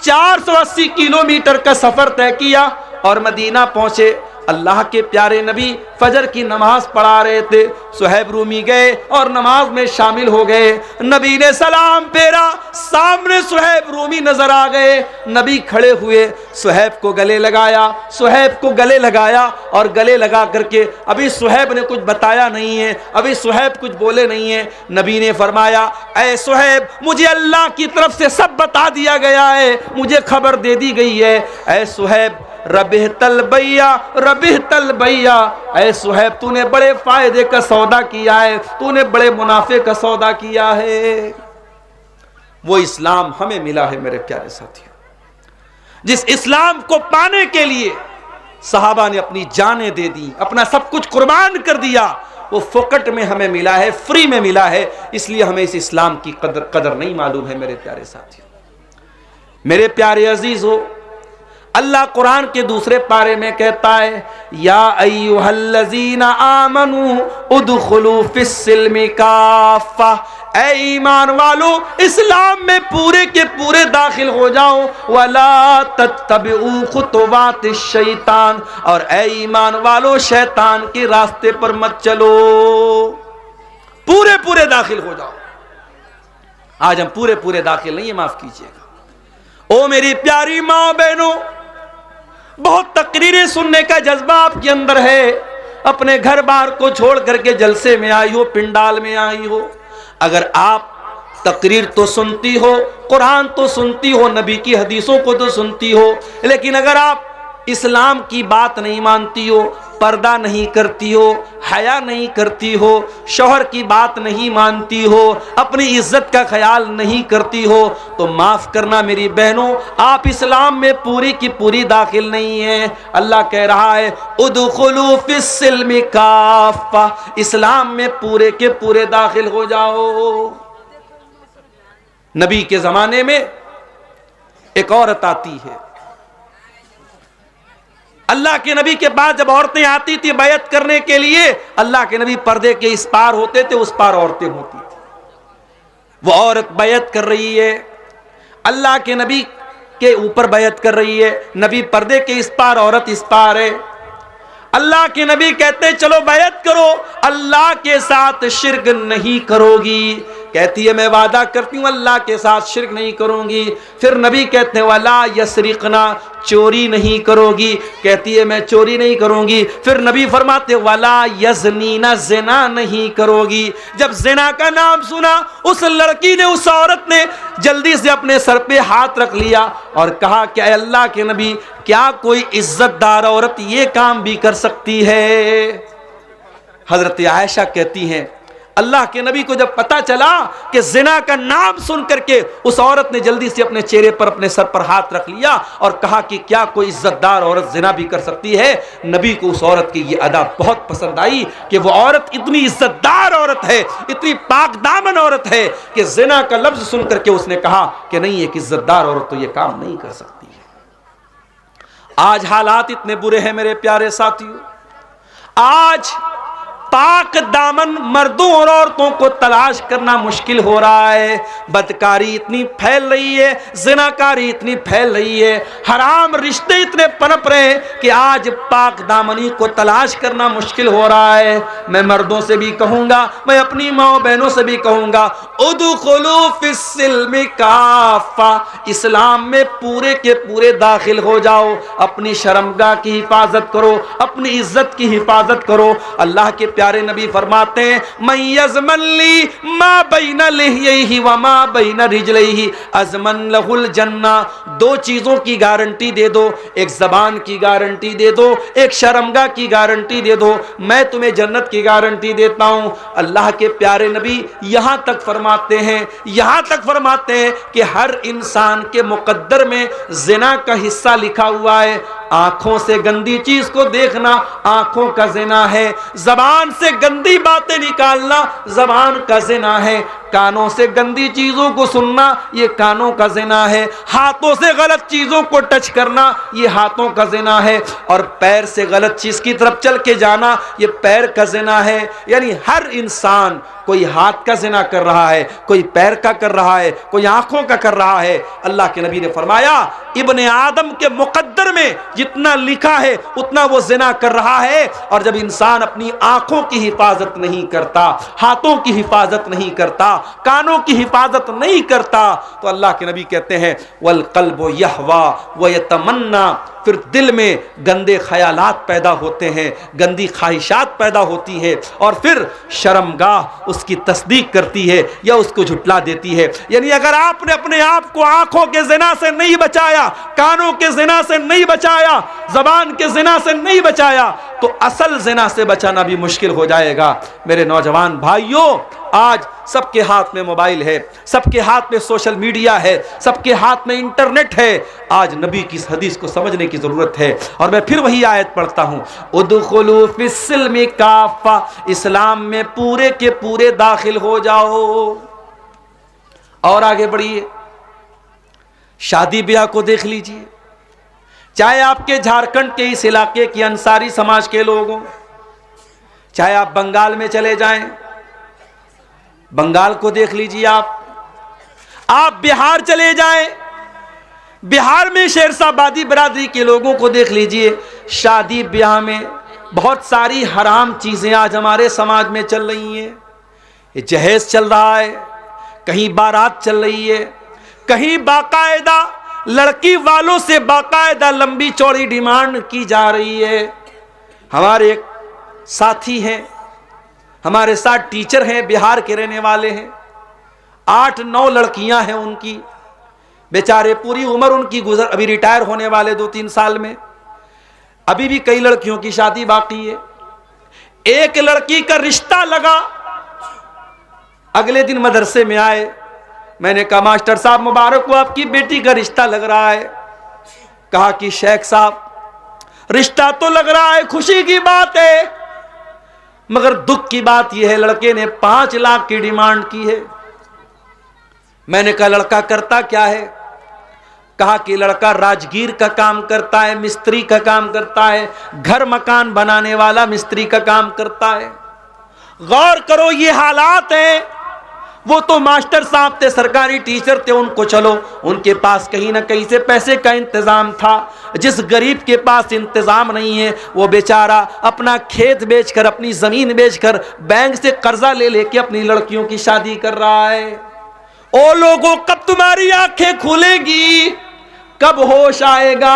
480 किलोमीटर का सफर तय किया और मदीना पहुंचे। अल्लाह के प्यारे नबी फजर की नमाज पढ़ा रहे थे। सुहैब रूमी गए और नमाज में शामिल हो गए। नबी ने सलाम फेरा, सामने सुहैब रूमी नजर आ गए। नबी खड़े हुए, सुहैब को गले लगाया, सुहैब को गले लगाया और गले लगा करके अभी सुहैब ने कुछ बताया नहीं है, अभी सुहैब कुछ बोले नहीं है। नबी ने फरमाया, ऐ सुहैब मुझे अल्लाह की तरफ से सब बता दिया गया है, मुझे खबर दे दी गई है। ऐ सुहैब रबिह तल भैया, ऐ सुहैब तूने बड़े फायदे का सौदा किया है, तूने बड़े मुनाफे का सौदा किया है। वो इस्लाम हमें मिला है मेरे प्यारे साथियों, जिस इस्लाम को पाने के लिए सहाबा ने अपनी जानें दे दी, अपना सब कुछ कुर्बान कर दिया। वो फोकट में हमें मिला है, फ्री में मिला है, इसलिए हमें इस इस्लाम की कदर नहीं मालूम है मेरे प्यारे साथियों। मेरे प्यारे अजीज हो, अल्लाह कुरान के दूसरे पारे में कहता है, या अय्युहल्लज़ीना आमनू उदखुलू फिस्सिल्मि काफ़ा, ऐ ईमान वालो इस्लाम में पूरे के पूरे दाखिल हो जाओ। वला तत्तबिउ खुतुवातिश शैतान, और ऐ ईमान वालो शैतान के रास्ते पर मत चलो, पूरे पूरे दाखिल हो जाओ। आज हम पूरे पूरे दाखिल नहीं है, माफ कीजिएगा। ओ मेरी प्यारी माँ बहनों, बहुत तकरीरें सुनने का जज्बा आपके अंदर है, अपने घर बार को छोड़ करके जलसे में आई हो, पिंडाल में आई हो। अगर आप तकरीर तो सुनती हो, कुरान तो सुनती हो, नबी की हदीसों को तो सुनती हो, लेकिन अगर आप इस्लाम की बात नहीं मानती हो, पर्दा नहीं करती हो, हया नहीं करती हो, शौहर की बात नहीं मानती हो, अपनी इज्जत का ख्याल नहीं करती हो, तो माफ करना मेरी बहनों, आप इस्लाम में पूरी की पूरी दाखिल नहीं है। अल्लाह कह रहा है, उदखुलू फिस्सिल्मि काफ़ा, इस्लाम में पूरे के पूरे दाखिल हो जाओ। नबी के जमाने में एक औरत आती है, अल्लाह के नबी के बाद जब औरतें आती थी बैत करने के लिए, अल्लाह के नबी पर्दे के इस पार होते थे, उस पार औरतें होती थी। वो औरत बैत कर रही है, अल्लाह के नबी के ऊपर बैत कर रही है, नबी पर्दे के इस पार, औरत इस पार है। अल्लाह के नबी कहते हैं चलो बैत करो, अल्लाह के साथ शिर्क नहीं करोगी। कहती है मैं वादा करती हूं अल्लाह के साथ शिर्क नहीं करूंगी। फिर नबी कहते हैं वला यसरिकना, चोरी नहीं करोगी। कहती है मैं चोरी नहीं करूंगी। फिर नबी फरमाते वला यज़नीना, ज़िना नहीं करोगी। जब ज़िना का नाम सुना, उस लड़की ने, उस औरत ने जल्दी से अपने सर पे हाथ रख लिया और कहा क्या अल्लाह के नबी, क्या कोई इज्जतदार औरत ये काम भी कर सकती है? हजरत आयशा कहती हैं अल्लाह के नबी को जब पता चला कि जिना का नाम सुन करके उस औरत ने जल्दी से अपने चेहरे पर, अपने सर पर हाथ रख लिया और कहा कि क्या कोई इज्जतदार औरत जिना भी कर सकती है? नबी को उस औरत की ये अदा बहुत पसंद आई कि वो औरत इतनी इज्जतदार औरत है, इतनी पाक दामन औरत है कि जिना का लफ्ज सुन करके उसने कहा कि नहीं, एक इज्जतदार औरत तो ये काम नहीं कर सकती है। आज हालात इतने बुरे हैं मेरे प्यारे साथियों, आज पाक दामन मर्दों और औरतों को तलाश करना मुश्किल हो रहा है। बदकारी इतनी फैल रही है, जिनाकारी इतनी फैल रही है, हराम रिश्ते इतने पनप रहे हैं कि आज पाक दामनी को तलाश करना मुश्किल हो रहा है। मैं मर्दों से भी कहूंगा, मैं अपनी माँ बहनों से भी कहूंगा, उदखुलू फिस्सिल्मि काफा, इस्लाम में पूरे के पूरे दाखिल हो जाओ। अपनी शर्मगाह की हिफाजत करो, अपनी इज्जत की हिफाजत करो। अल्लाह के प्यारे नबी फरमाते हैं मैं यज़मल्ली मा बैना लिह्यैहि व मा बैना रिजलैहि अज़मन लहुल जन्ना। दो चीजों की गारंटी दे दो, एक जबान की गारंटी दे दो, एक शर्मगाह की गारंटी दे दो, मैं तुम्हें जन्नत की गारंटी देता हूं। अल्लाह के प्यारे नबी यहां तक फरमाते हैं कि हर इंसान के मुकद्दर में जिना का हिस्सा लिखा हुआ है। आंखों से गंदी चीज को देखना आंखों का जिना है, जबान से गंदी बातें निकालना जबान का जिना है, कानों से गंदी चीजों को सुनना ये कानों का जिना है, हाथों से गलत चीजों को टच करना ये हाथों का जिना है, और पैर से गलत चीज की तरफ चल के जाना ये पैर का जिना है। यानी हर इंसान, कोई हाथ का जिना कर रहा है, कोई पैर का कर रहा है, कोई आंखों का कर रहा है। अल्लाह के नबी ने फरमाया इब्ने आदम के मुकद्दर में जितना लिखा है उतना वो जिना कर रहा है। और जब इंसान अपनी आंखों की हिफाजत नहीं करता, हाथों की हिफाजत नहीं करता, कानों की हिफाजत नहीं करता, तो अल्लाह के नबी कहते हैं वल क़ल्बु यहवा व यतमन्ना, फिर दिल में गंदे ख्यालात पैदा होते हैं, गंदी ख्वाहिशात पैदा होती है, और फिर शर्मगाह उसकी तस्दीक करती है या उसको झुटला देती है। यानी अगर आपने अपने आप को आंखों के जिना से नहीं बचाया, कानों के जिना से नहीं बचाया, जबान के जिना से नहीं बचाया, तो असल जिना से बचाना भी मुश्किल हो जाएगा। मेरे नौजवान भाइयों, आज सबके हाथ में मोबाइल है, सबके हाथ में सोशल मीडिया है, सबके हाथ में इंटरनेट है। आज नबी की इस हदीस को समझने की जरूरत है। और मैं फिर वही आयत पढ़ता हूं, उदखुलू फिस्सिल्मि काफा, इस्लाम में पूरे के पूरे दाखिल हो जाओ। और आगे बढ़िए, शादी ब्याह को देख लीजिए, चाहे आपके झारखंड के इस इलाके की अंसारी समाज के लोग हों, चाहे आप बंगाल में चले जाएं, बंगाल को देख लीजिए, आप बिहार चले जाएं, बिहार में शेरशाबादी बरादरी के लोगों को देख लीजिए। शादी ब्याह में बहुत सारी हराम चीजें आज हमारे समाज में चल रही हैं। ये जहेज चल रहा है, कहीं बारात चल रही है, कहीं बाकायदा लड़की वालों से बाकायदा लंबी चौड़ी डिमांड की जा रही है। हमारे एक साथी हैं, हमारे साथ टीचर हैं, बिहार के रहने वाले हैं, 8-9 लड़कियां हैं उनकी, बेचारे पूरी उम्र उनकी गुजर, अभी रिटायर होने वाले 2-3 साल में, अभी भी कई लड़कियों की शादी बाकी है। एक लड़की का रिश्ता लगा, अगले दिन मदरसे में आए, मैंने कहा मास्टर साहब मुबारक हो, आपकी बेटी का रिश्ता लग रहा है। कहा कि शेख साहब रिश्ता तो लग रहा है, खुशी की बात है, मगर दुख की बात यह है लड़के ने 5 लाख की डिमांड की है। मैंने कहा लड़का करता क्या है? कहा कि लड़का राजगीर का काम करता है, मिस्त्री का काम करता है, घर मकान बनाने वाला मिस्त्री का काम करता है। गौर करो, ये हालात हैं, वो तो मास्टर साहब थे, सरकारी टीचर थे, उनको चलो, उनके पास कहीं ना कहीं से पैसे का इंतजाम था। जिस गरीब के पास इंतजाम नहीं है वो बेचारा अपना खेत बेचकर, अपनी जमीन बेचकर, बैंक से कर्जा ले लेके अपनी लड़कियों की शादी कर रहा है। ओ लोगों, कब तुम्हारी आंखें खुलेगी, कब होश आएगा?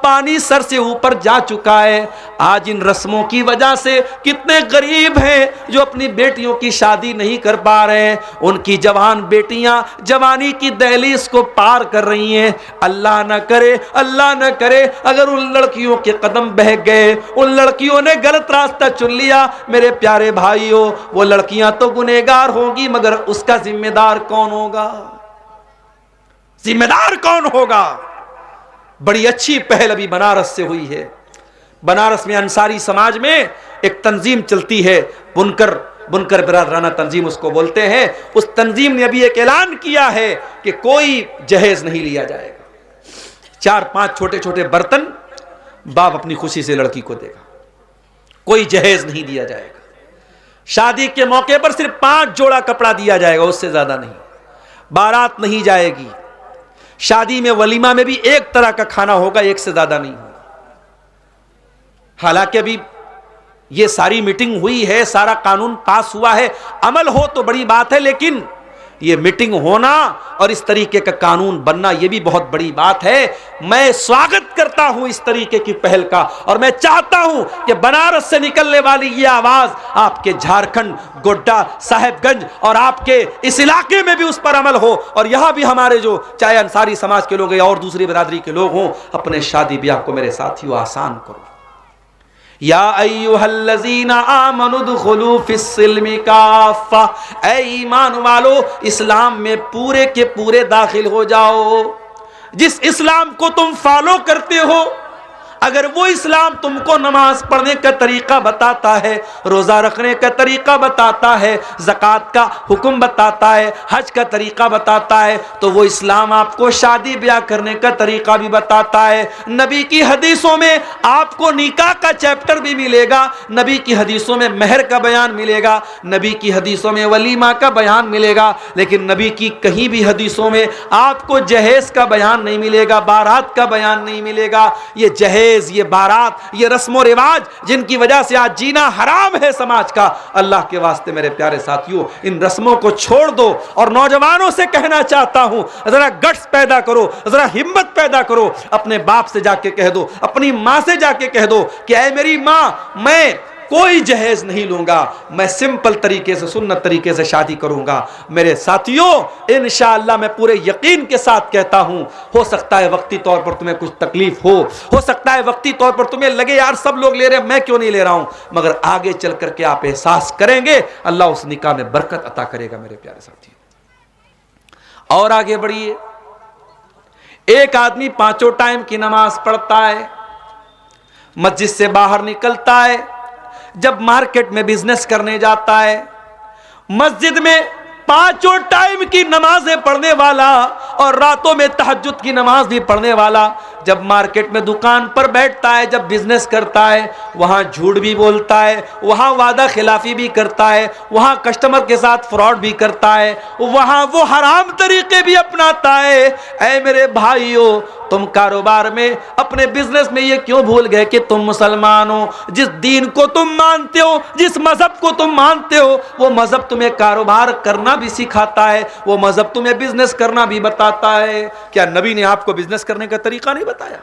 पानी सर से ऊपर जा चुका है। आज इन रस्मों की वजह से कितने गरीब हैं जो अपनी बेटियों की शादी नहीं कर पा रहे हैं। उनकी जवान बेटियां जवानी की दहलीज को पार कर रही हैं। अल्लाह न करे, अल्लाह न करे अगर उन लड़कियों के कदम बहक गए, उन लड़कियों ने गलत रास्ता चुन लिया, मेरे प्यारे भाइयों, वो लड़कियां तो गुनहगार होंगी, मगर उसका जिम्मेदार कौन होगा? जिम्मेदार कौन होगा? बड़ी अच्छी पहल अभी बनारस से हुई है। बनारस में अंसारी समाज में एक तंजीम चलती है, बुनकर बिरादराना तंजीम उसको बोलते हैं। उस तंजीम ने अभी एक ऐलान किया है कि कोई जहेज नहीं लिया जाएगा। 4-5 छोटे छोटे बर्तन बाप अपनी खुशी से लड़की को देगा, कोई जहेज नहीं दिया जाएगा। शादी के मौके पर सिर्फ 5 जोड़ा कपड़ा दिया जाएगा, उससे ज्यादा नहीं। बारात नहीं जाएगी। शादी में, वलीमा में भी एक तरह का खाना होगा, एक से ज्यादा नहीं होगा। हालांकि अभी ये सारी मीटिंग हुई है, सारा कानून पास हुआ है, अमल हो तो बड़ी बात है, लेकिन ये मीटिंग होना और इस तरीके का कानून बनना ये भी बहुत बड़ी बात है। मैं स्वागत करता हूं इस तरीके की पहल का, और मैं चाहता हूं कि बनारस से निकलने वाली ये आवाज आपके झारखंड, गोड्डा, साहेबगंज और आपके इस इलाके में भी उस पर अमल हो, और यहां भी हमारे जो चाहे अंसारी समाज के लोग या और दूसरी बिरादरी के लोग हों, अपने शादी ब्याह को मेरे साथियों आसान करो। या अय्युहल्लज़ीना आमनु दुखुलू फिस्सिल्मि काफ़ा, ऐ ईमान वालो, इस्लाम में पूरे के पूरे दाखिल हो जाओ। जिस इस्लाम को तुम फॉलो करते हो, अगर वो इस्लाम तुमको नमाज पढ़ने का तरीका बताता है, रोज़ा रखने का तरीका बताता है, ज़कात का हुक्म बताता है, हज का तरीका बताता है, तो वो इस्लाम आपको शादी ब्याह करने का तरीका भी बताता है। नबी की हदीसों में आपको निकाह का चैप्टर भी मिलेगा, नबी की हदीसों में मेहर का बयान मिलेगा, नबी की हदीसों में वलीमा का बयान मिलेगा, लेकिन नबी की कहीं भी हदीसों में आपको जहेज का बयान नहीं मिलेगा, बारात का बयान नहीं मिलेगा। ये जहेज, ये बारात, ये रस्मो रिवाज जिनकी वजह से आज जीना हराम है समाज का, अल्लाह के वास्ते मेरे प्यारे साथियों, इन रस्मों को छोड़ दो। और नौजवानों से कहना चाहता हूं, जरा गट्स पैदा करो, जरा हिम्मत पैदा करो। अपने बाप से जाके कह दो, अपनी मां से जाके कह दो कि ऐ मेरी मां, मैं कोई जहेज नहीं लूंगा, मैं सिंपल तरीके से, सुन्नत तरीके से शादी करूंगा। मेरे साथियों, इंशाअल्लाह मैं पूरे यकीन के साथ कहता हूं, हो सकता है वक्ती तौर पर तुम्हें कुछ तकलीफ हो सकता है वक्ती तौर पर तुम्हें लगे यार सब लोग ले रहे हैं, मैं क्यों नहीं ले रहा हूं, मगर आगे चल करके आप एहसास करेंगे, अल्लाह उस निकाह में बरकत अता करेगा मेरे प्यारे साथियों। और आगे बढ़िए, एक आदमी 5 टाइम की नमाज पढ़ता है, मस्जिद से बाहर निकलता है, जब मार्केट में बिजनेस करने जाता है, मस्जिद में 5 टाइम की नमाजें पढ़ने वाला और रातों में तहज्जुद की नमाज भी पढ़ने वाला, जब मार्केट में दुकान पर बैठता है, जब बिजनेस करता है, वहां झूठ भी बोलता है, वहां वादा खिलाफी भी करता है, वहां कस्टमर के साथ फ्रॉड भी करता है, वहां वो हराम तरीके भी अपनाता है। ऐ मेरे भाइयों, तुम कारोबार में, अपने बिजनेस में ये क्यों भूल गए कि तुम मुसलमान हो? जिस दीन को तुम मानते हो, जिस मजहब को तुम मानते हो, वो मजहब तुम्हें कारोबार करना भी सिखाता है, वो मजहब तुम्हें बिजनेस करना भी बताता है। क्या नबी ने आपको बिजनेस करने का तरीका नहीं बताया?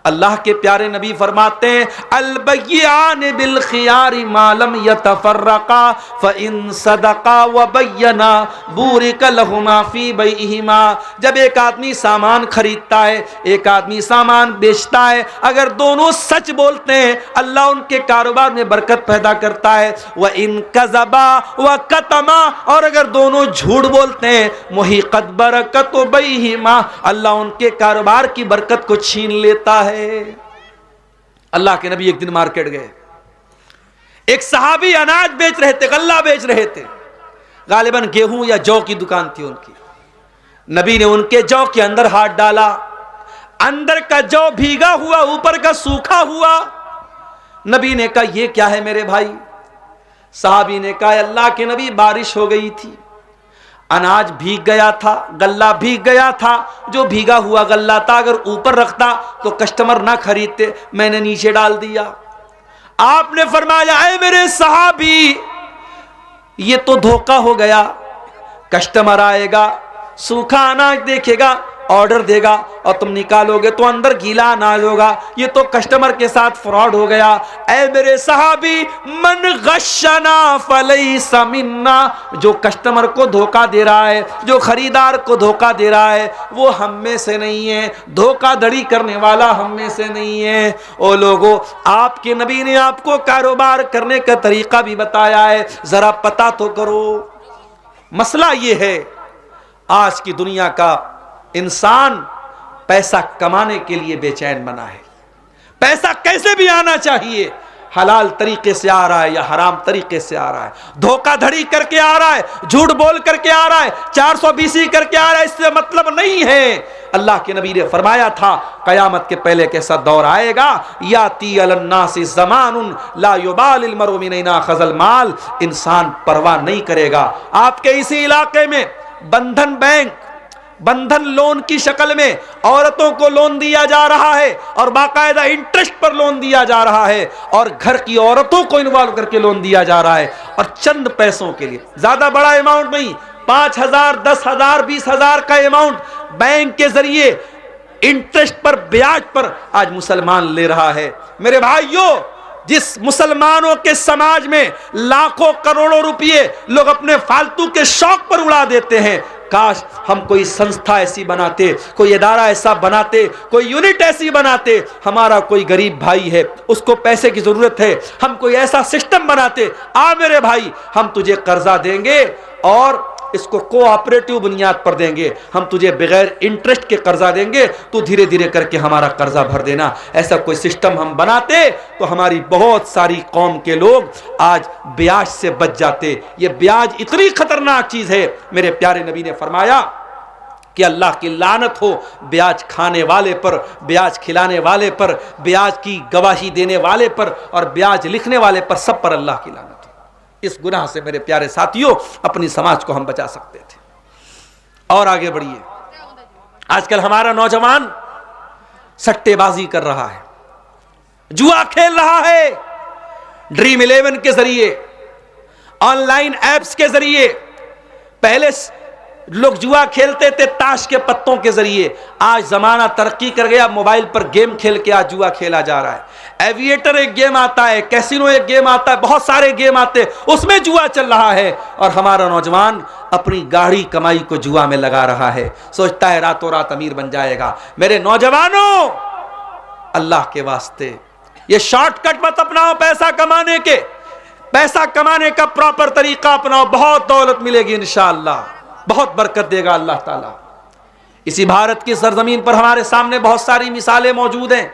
अल्लाह के प्यारे नबी फरमाते हैं, अल बय्यान बिल खियारी मालम यतफर्रका फइन सदका व बय्यना बुरिक लहुमा फी बैहिमा। जब एक आदमी सामान खरीदता है, एक आदमी सामान बेचता है, अगर दोनों सच बोलते हैं, अल्लाह उनके कारोबार में बरकत पैदा करता है। व इन कज़बा व कतमा, और अगर दोनों झूठ बोलते हैं, मुहिक़त बरकत बैहिमा, अल्लाह उनके कारोबार की बरकत को छीन लेता है। अल्लाह के नबी एक दिन मार्केट गए, एक सहाबी अनाज बेच रहे थे, गल्ला बेच रहे थे, गालिबन गेहूं या जौ की दुकान थी उनकी। नबी ने उनके जौ के अंदर हाथ डाला, अंदर का जौ भीगा हुआ, ऊपर का सूखा हुआ। नबी ने कहा यह क्या है मेरे भाई? सहाबी ने कहा अल्लाह के नबी, बारिश हो गई थी, अनाज भीग गया था, गल्ला भीग गया था, जो भीगा हुआ गल्ला था अगर ऊपर रखता तो कस्टमर ना खरीदते, मैंने नीचे डाल दिया। आपने फरमाया ऐ मेरे सहाबी, ये तो धोखा हो गया। कस्टमर आएगा, सूखा अनाज देखेगा, ऑर्डर देगा और तुम निकालोगे तो अंदर गीला अनाज होगा। ये तो कस्टमर के साथ फ्रॉड हो गया। ऐ मेरे सहाबी, मन गश्शना फलैसा मिन्ना, जो कस्टमर को धोखा दे रहा है, जो खरीदार को धोखा दे रहा है, वो हम में से नहीं है। धोखाधड़ी करने वाला हम में से नहीं है। ओ लोगों, आपके नबी ने आपको कारोबार करने का तरीका भी बताया है, जरा पता तो करो। मसला ये है, आज की दुनिया का इंसान पैसा कमाने के लिए बेचैन बना है। पैसा कैसे भी आना चाहिए, हलाल तरीके से आ रहा है या हराम तरीके से आ रहा है, धोखाधड़ी करके आ रहा है, झूठ बोल करके आ रहा है, 420 करके आ रहा है, इससे मतलब नहीं है। अल्लाह के नबी ने फरमाया था, कयामत के पहले कैसा दौर आएगा, याती अलन्नासी ज़मानुन ला युबालिल मरउ मिन ऐना खज़ल माल, इंसान परवाह नहीं करेगा। आपके इसी इलाके में बंधन बैंक, बंधन लोन की शक्ल में औरतों को लोन दिया जा रहा है और बाकायदा इंटरेस्ट पर लोन दिया जा रहा है, और घर की औरतों को इन्वॉल्व करके लोन दिया जा रहा है, और चंद पैसों के लिए, ज्यादा बड़ा अमाउंट नहीं, 5,000, 10,000, 20,000 का अमाउंट बैंक के जरिए इंटरेस्ट पर, ब्याज पर आज मुसलमान ले रहा है। मेरे भाइयों, जिस मुसलमानों के समाज में लाखों करोड़ों रुपए लोग अपने फालतू के शौक पर उड़ा देते हैं, काश हम कोई संस्था ऐसी बनाते, कोई इदारा ऐसा बनाते, कोई यूनिट ऐसी बनाते, हमारा कोई गरीब भाई है, उसको पैसे की जरूरत है, हम कोई ऐसा सिस्टम बनाते, आ मेरे भाई हम तुझे कर्जा देंगे और इसको कोऑपरेटिव बुनियाद पर देंगे, हम तुझे बगैर इंटरेस्ट के कर्जा देंगे, तू धीरे धीरे करके हमारा कर्जा भर देना। ऐसा कोई सिस्टम हम बनाते तो हमारी बहुत सारी कौम के लोग आज ब्याज से बच जाते। ये ब्याज इतनी खतरनाक चीज है। मेरे प्यारे नबी ने फरमाया कि अल्लाह की लानत हो ब्याज खाने वाले पर, ब्याज खिलाने वाले पर, ब्याज की गवाही देने वाले पर और ब्याज लिखने वाले पर, सब पर अल्लाह की लानत। इस गुनाह से मेरे प्यारे साथियों अपनी समाज को हम बचा सकते थे। और आगे बढ़िए, आजकल हमारा नौजवान सट्टेबाजी कर रहा है, जुआ खेल रहा है, ड्रीम 11 के जरिए, ऑनलाइन एप्स के जरिए। पहले लोग जुआ खेलते थे ताश के पत्तों के जरिए, आज जमाना तरक्की कर गया, मोबाइल पर गेम खेल के आज जुआ खेला जा रहा है। एविएटर एक गेम आता है, कैसीनो एक गेम आता है, बहुत सारे गेम आते हैं, उसमें जुआ चल रहा है। और हमारा नौजवान अपनी गाढ़ी कमाई को जुआ में लगा रहा है, सोचता है रातों रात अमीर बन जाएगा। मेरे नौजवानों, अल्लाह के वास्ते ये शॉर्टकट मत अपनाओ पैसा कमाने के, पैसा कमाने का प्रॉपर तरीका अपनाओ, बहुत दौलत मिलेगी इंशाअल्लाह, बहुत बरकत देगा अल्लाह ताला। इसी भारत की सरजमीन पर हमारे सामने बहुत सारी मिसालें मौजूद हैं।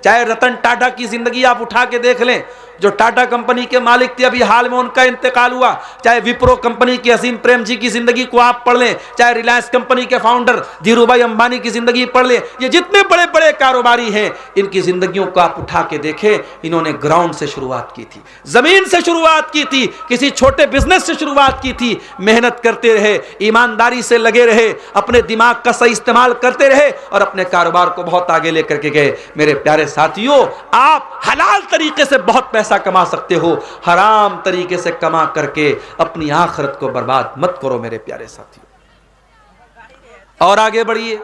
चाहे रतन टाटा की जिंदगी आप उठा के देख लें, जो टाटा कंपनी के मालिक थे, अभी हाल में उनका इंतकाल हुआ। चाहे विप्रो कंपनी की असीम प्रेम जी की जिंदगी को आप पढ़ लें, चाहे रिलायंस कंपनी के फाउंडर धीरूभाई अंबानी की जिंदगी पढ़ लें, ये जितने बड़े बड़े कारोबारी हैं, इनकी जिंदगियों को आप उठा के देखें, इन्होंने ग्राउंड से शुरुआत की थी, जमीन से शुरुआत की थी, किसी छोटे बिजनेस से शुरुआत की थी, मेहनत करते रहे, ईमानदारी से लगे रहे, अपने दिमाग का सही इस्तेमाल करते रहे और अपने कारोबार को बहुत आगे लेकर के गए। मेरे प्यारे साथियों, आप हलाल तरीके से बहुत पैसा कमा सकते हो, हराम तरीके से कमा करके अपनी आखिरत को बर्बाद मत करो मेरे प्यारे साथियों। और आगे बढ़िए,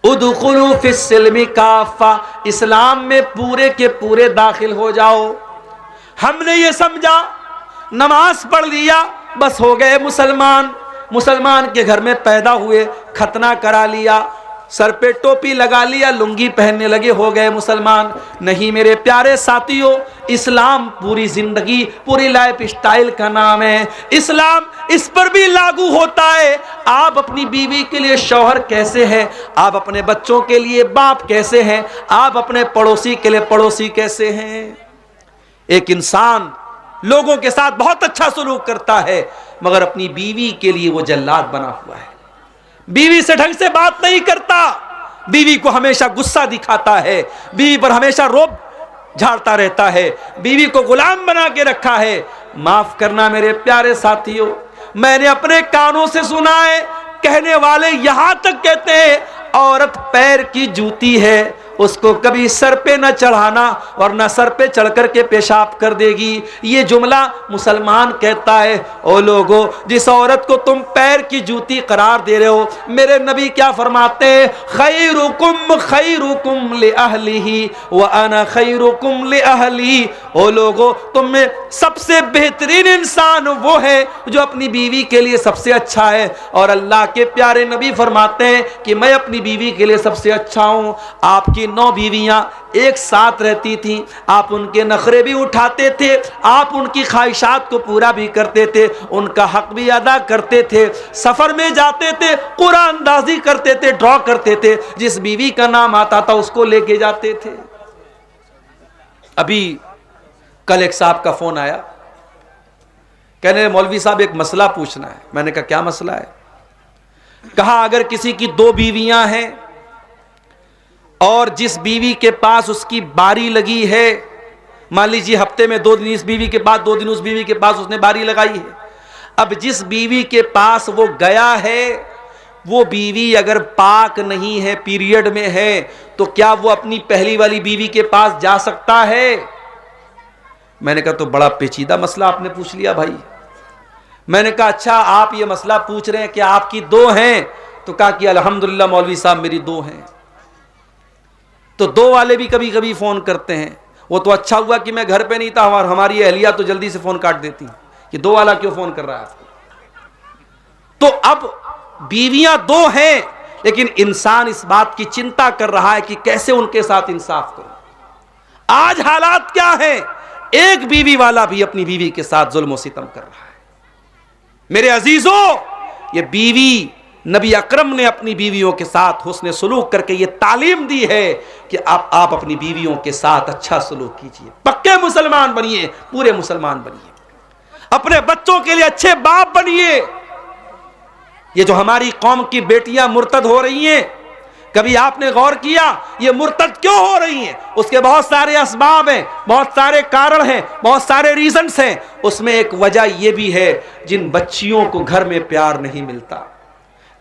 उदखुलू फिस्सिल्मी काफा, इस्लाम में पूरे के पूरे दाखिल हो जाओ। हमने ये समझा नमाज पढ़ लिया बस हो गए मुसलमान, मुसलमान के घर में पैदा हुए, खतना करा लिया, सर पे टोपी लगा लिया, लुंगी पहनने लगे, हो गए मुसलमान। नहीं मेरे प्यारे साथियों, इस्लाम पूरी जिंदगी, पूरी लाइफ स्टाइल का नाम है। इस्लाम इस पर भी लागू होता है, आप अपनी बीवी के लिए शौहर कैसे हैं, आप अपने बच्चों के लिए बाप कैसे हैं, आप अपने पड़ोसी के लिए पड़ोसी कैसे हैं। एक इंसान लोगों के साथ बहुत अच्छा सलूक करता है, मगर अपनी बीवी के लिए वो जल्लाद बना हुआ है, बीवी से ढंग से बात नहीं करता, बीवी को हमेशा गुस्सा दिखाता है, बीवी पर हमेशा रोब झाड़ता रहता है, बीवी को गुलाम बना के रखा है। माफ करना मेरे प्यारे साथियों, मैंने अपने कानों से सुना है। कहने वाले यहां तक कहते हैं औरत पैर की जूती है, उसको कभी सर पे न चढ़ाना वरना सर पे चढ़ करके पेशाब कर देगी। ये जुमला मुसलमान कहता है। ओ लोगों, जिस औरत को तुम पैर की जूती करार दे रहे हो, मेरे नबी क्या फरमाते हैं? खैरुकुम ले अहलिही व अना खैरुकुम ले अहली। ओ लोगों, तुम में सबसे बेहतरीन इंसान वो है जो अपनी बीवी के लिए सबसे अच्छा है। और अल्लाह के प्यारे नबी फरमाते हैं कि मैं अपनी बीवी के लिए सबसे अच्छा हूं। आपकी 9 बीवियां एक साथ रहती थीं, आप उनके नखरे भी उठाते थे, आप उनकी ख्वाहिशात को पूरा भी करते थे, उनका हक भी अदा करते थे, सफर में जाते थे, कुरान अंदाजी करते थे, ड्रॉ करते थे, जिस बीवी का नाम आता था उसको लेके जाते थे। अभी कल एक साहब का फोन आया, कहने मौलवी साहब एक मसला पूछना है। मैंने कहा क्या मसला है? कहा अगर किसी की 2 बीवियां हैं और जिस बीवी के पास उसकी बारी लगी है, मान लीजिए हफ्ते में 2 दिन इस बीवी के पास, 2 दिन उस बीवी के पास उसने बारी लगाई है। अब जिस बीवी के पास वो गया है वो बीवी अगर पाक नहीं है, पीरियड में है, तो क्या वो अपनी पहली वाली बीवी के पास जा सकता है? मैंने कहा तो बड़ा पेचीदा मसला आपने पूछ लिया भाई। मैंने कहा अच्छा आप ये मसला पूछ रहे हैं कि आपकी 2 हैं? तो कहा कि अल्हम्दुलिल्लाह मौलवी साहब मेरी 2 हैं। तो 2 वाले भी कभी कभी फोन करते हैं। वो तो अच्छा हुआ कि मैं घर पे नहीं था, और हमारी अहलिया तो जल्दी से फोन काट देती कि 2 वाला क्यों फोन कर रहा है आपको। तो अब बीवियां 2 हैं, लेकिन इंसान इस बात की चिंता कर रहा है कि कैसे उनके साथ इंसाफ करूं। आज हालात क्या है? एक बीवी वाला भी अपनी बीवी के साथ जुल्म और सितम कर रहा है। मेरे अजीजों, ये बीवी नबी अकरम ने अपनी बीवियों के साथ हुस्न सलूक करके ये तालीम दी है कि आप अपनी बीवियों के साथ अच्छा सलूक कीजिए, पक्के मुसलमान बनिए, पूरे मुसलमान बनिए, अपने बच्चों के लिए अच्छे बाप बनिए। ये जो हमारी कौम की बेटियां मुर्तद हो रही हैं, कभी आपने गौर किया ये मुर्तद क्यों हो रही हैं? उसके बहुत सारे असबाब हैं, बहुत सारे कारण हैं, बहुत सारे रीजंस हैं। उसमें एक वजह यह भी है, जिन बच्चियों को घर में प्यार नहीं मिलता,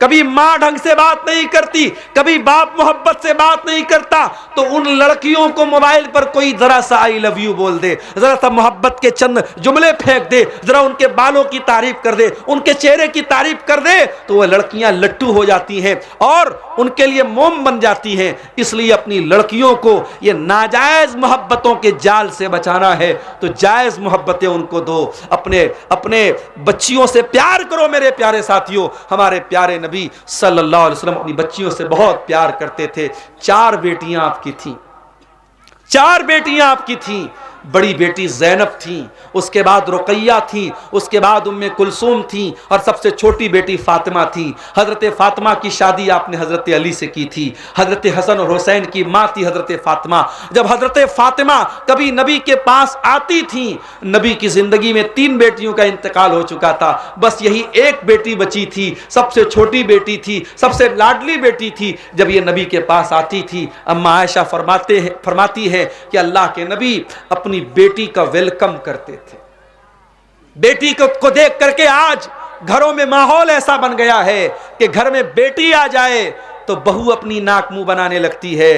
कभी मां ढंग से बात नहीं करती, कभी बाप मोहब्बत से बात नहीं करता, तो उन लड़कियों को मोबाइल पर कोई जरा सा आई लव यू बोल दे, जरा सा मोहब्बत के चंद जुमले फेंक दे, जरा उनके बालों की तारीफ कर दे, उनके चेहरे की तारीफ कर दे, तो वह लड़कियां लट्टू हो जाती हैं और उनके लिए मोम बन जाती हैं। इसलिए अपनी लड़कियों को ये नाजायज मोहब्बतों के जाल से बचाना है तो जायज मोहब्बतें उनको दो, अपने बच्चियों से प्यार करो। मेरे प्यारे साथियों, हमारे प्यारे नबी सल्लल्लाहु अलैहि वसल्लम अपनी बच्चियों से बहुत प्यार करते थे। 4 बेटियां आपकी थीं, 4 बेटियां आपकी थीं। बड़ी बेटी ज़ैनब थी, उसके बाद रुकैया थी, उसके बाद उम्मे कुलसूम थी और सबसे छोटी बेटी फातिमा थी। हजरत फातिमा की शादी आपने हजरत अली से की थी। हजरत हसन और हुसैन की माँ थी हजरत फातिमा। जब हजरत फातिमा कभी नबी के पास आती थी, नबी की जिंदगी में 3 बेटियों का इंतकाल हो चुका था, बस यही एक बेटी बची थी, सबसे छोटी बेटी थी, सबसे लाडली बेटी थी। जब ये नबी के पास आती थी, अम्मा आयशा फरमाती है कि अल्लाह के नबी अपनी बेटी का वेलकम करते थे। बेटी को देख करके आज घरों में माहौल ऐसा बन गया है कि घर में बेटी आ जाए तो बहू अपनी नाक मुंह बनाने लगती है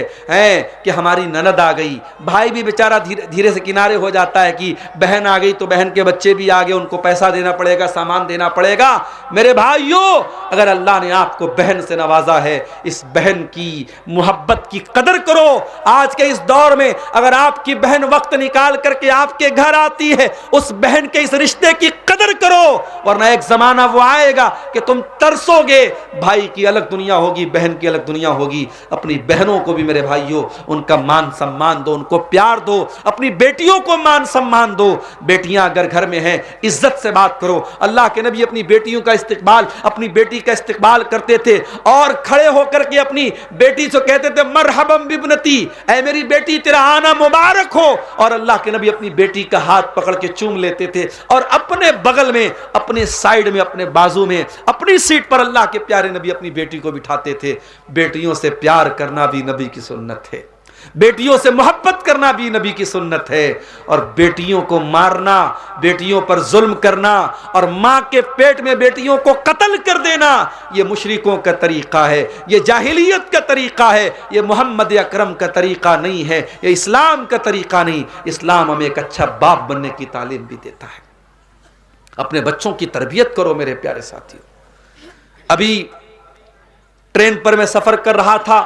कि हमारी ननद आ गई। भाई भी बेचारा धीरे से किनारे हो जाता है कि बहन आ गई तो बहन के बच्चे भी आ गए, उनको पैसा देना पड़ेगा, सामान देना पड़ेगा। मेरे भाइयों, अगर अल्लाह ने आपको बहन से नवाजा है, इस बहन की मोहब्बत की कदर करो। आज के इस दौर में अगर आपकी बहन वक्त निकाल करके आपके घर आती है, उस बहन के इस रिश्ते की कदर करो, वरना एक जमाना वो आएगा कि तुम तरसोगे। भाई की अलग दुनिया होगी, बहन की अलग दुनिया होगी। अपनी बहनों को भी मेरे भाइयों उनका मान सम्मान दो, उनको प्यार दो, अपनी बेटियों को मान सम्मान दो। बेटियां अगर घर में हैं, इज्जत से बात करो। अल्लाह के नबी अपनी बेटियों का इस्तिकबाल, अपनी बेटी का इस्तिकबाल करते थे और खड़े होकर के अपनी बेटी से कहते थे मरहबम बिबनती, ऐ मेरी बेटी तेरा आना मुबारक हो। और अल्लाह के नबी अपनी बेटी का हाथ पकड़ के चूम लेते थे और अपने बगल में, अपने साइड में, अपने बाजू में, अपनी सीट पर अल्लाह के प्यारे नबी अपनी बेटी को बिठाते थे। बेटियों से प्यार करना भी नबी की सुन्नत है। बेटियों से मोहब्बत करना भी नबी की सुन्नत है। और बेटियों को मारना, बेटियों पर जुल्म करना और मां के पेट में बेटियों को कत्ल कर देना, यह मुशरिकों का तरीका है, यह जाहिलियत का तरीका है, यह मोहम्मद अकरम का तरीका नहीं है, यह इस्लाम का तरीका नहीं। इस्लाम हमें एक अच्छा बाप बनने की तालीम भी देता है। अपने बच्चों की तरबियत करो मेरे प्यारे साथियों। अभी ट्रेन पर मैं सफर कर रहा था,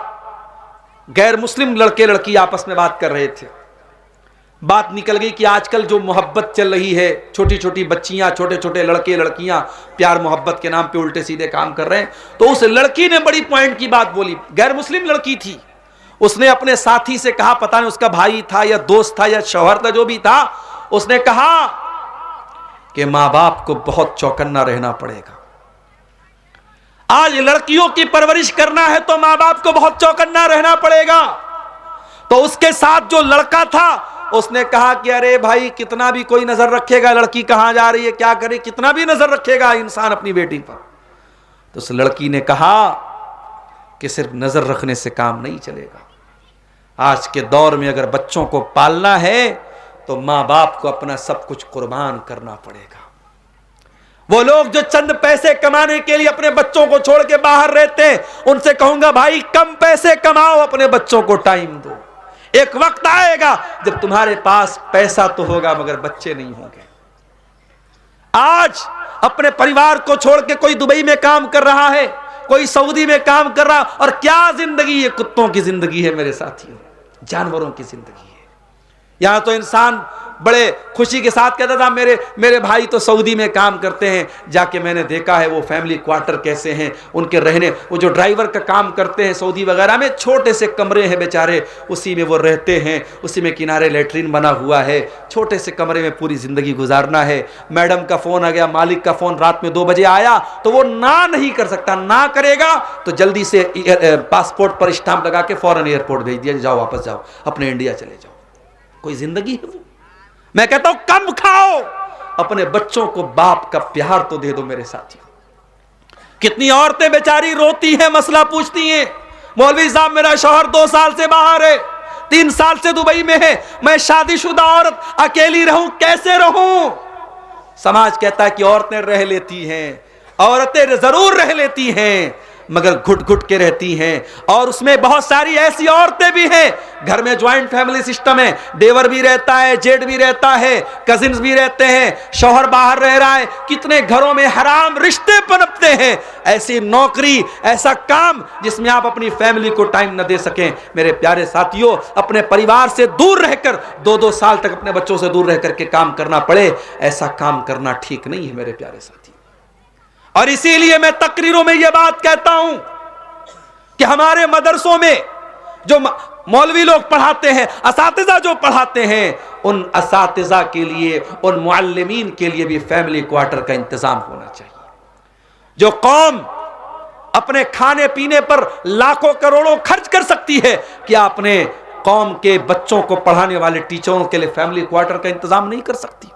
गैर मुस्लिम लड़के लड़की आपस में बात कर रहे थे। बात निकल गई कि आजकल जो मोहब्बत चल रही है, छोटी छोटी बच्चियां, छोटे छोटे लड़के लड़कियां प्यार मोहब्बत के नाम पे उल्टे सीधे काम कर रहे हैं। तो उस लड़की ने बड़ी पॉइंट की बात बोली, गैर मुस्लिम लड़की थी। उसने अपने साथी से कहा, पता नहीं उसका भाई था या दोस्त था या शौहर था, जो भी था, उसने कहा कि मां बाप को बहुत चौकन्ना रहना पड़ेगा। आज लड़कियों की परवरिश करना है तो मां बाप को बहुत चौकन्ना रहना पड़ेगा। तो उसके साथ जो लड़का था उसने कहा कि अरे भाई, कितना भी कोई नजर रखेगा, लड़की कहां जा रही है, क्या करे, कितना भी नजर रखेगा इंसान अपनी बेटी पर। तो उस लड़की ने कहा कि सिर्फ नजर रखने से काम नहीं चलेगा। आज के दौर में अगर बच्चों को पालना है तो मां बाप को अपना सब कुछ कुर्बान करना पड़ेगा। वो लोग जो चंद पैसे कमाने के लिए अपने बच्चों को छोड़ के बाहर रहते हैं, उनसे कहूंगा भाई कम पैसे कमाओ, अपने बच्चों को टाइम दो। एक वक्त आएगा जब तुम्हारे पास पैसा तो होगा मगर बच्चे नहीं होंगे। आज अपने परिवार को छोड़ के कोई दुबई में काम कर रहा है, कोई सऊदी में काम कर रहा, और क्या जिंदगी है, कुत्तों की जिंदगी है मेरे साथियों, जानवरों की जिंदगी है। यहां तो इंसान बड़े खुशी के साथ कहता था मेरे भाई तो सऊदी में काम करते हैं। जाके मैंने देखा है वो फैमिली क्वार्टर कैसे हैं, उनके रहने, वो जो ड्राइवर का काम करते हैं सऊदी वगैरह में, छोटे से कमरे हैं बेचारे, उसी में वो रहते हैं, उसी में किनारे लेटरिन बना हुआ है, छोटे से कमरे में पूरी जिंदगी गुजारना है। मैडम का फोन आ गया, मालिक का फोन रात में 2 बजे आया तो वो ना नहीं कर सकता, ना करेगा तो जल्दी से पासपोर्ट पर स्टाम्प लगा के फौरन एयरपोर्ट भेज दिया, जाओ वापस जाओ, अपने इंडिया चले जाओ। कोई जिंदगी है वो? मैं कहता हूं कम खाओ, अपने बच्चों को बाप का प्यार तो दे दो मेरे साथियों। कितनी औरतें बेचारी रोती हैं, मसला पूछती हैं, मौलवी साहब मेरा शौहर 2 साल से बाहर है, 3 साल से दुबई में है, मैं शादीशुदा औरत अकेली रहूं, कैसे रहूं? समाज कहता है कि औरतें रह लेती हैं, औरतें जरूर रह लेती हैं मगर घुट घुट के रहती हैं। और उसमें बहुत सारी ऐसी औरतें भी हैं, घर में ज्वाइंट फैमिली सिस्टम है, देवर भी रहता है, जेठ भी रहता है, कजिन्स भी रहते हैं, शौहर बाहर रह रहा है, कितने घरों में हराम रिश्ते पनपते हैं। ऐसी नौकरी, ऐसा काम जिसमें आप अपनी फैमिली को टाइम न दे सकें। मेरे प्यारे साथियों, अपने परिवार से दूर रहकर 2-2 साल तक अपने बच्चों से दूर रह करके काम करना पड़े, ऐसा काम करना ठीक नहीं है मेरे प्यारे साथी। और इसीलिए मैं तकरीरों में यह बात कहता हूं कि हमारे मदरसों में जो मौलवी लोग पढ़ाते हैं, असातिज़ा जो पढ़ाते हैं, उन असातिज़ा के लिए, उन मुअल्लिमीन के लिए भी फैमिली क्वार्टर का इंतजाम होना चाहिए। जो कौम अपने खाने पीने पर लाखों करोड़ों खर्च कर सकती है, क्या अपने कौम के बच्चों को पढ़ाने वाले टीचरों के लिए फैमिली क्वार्टर का इंतजाम नहीं कर सकती?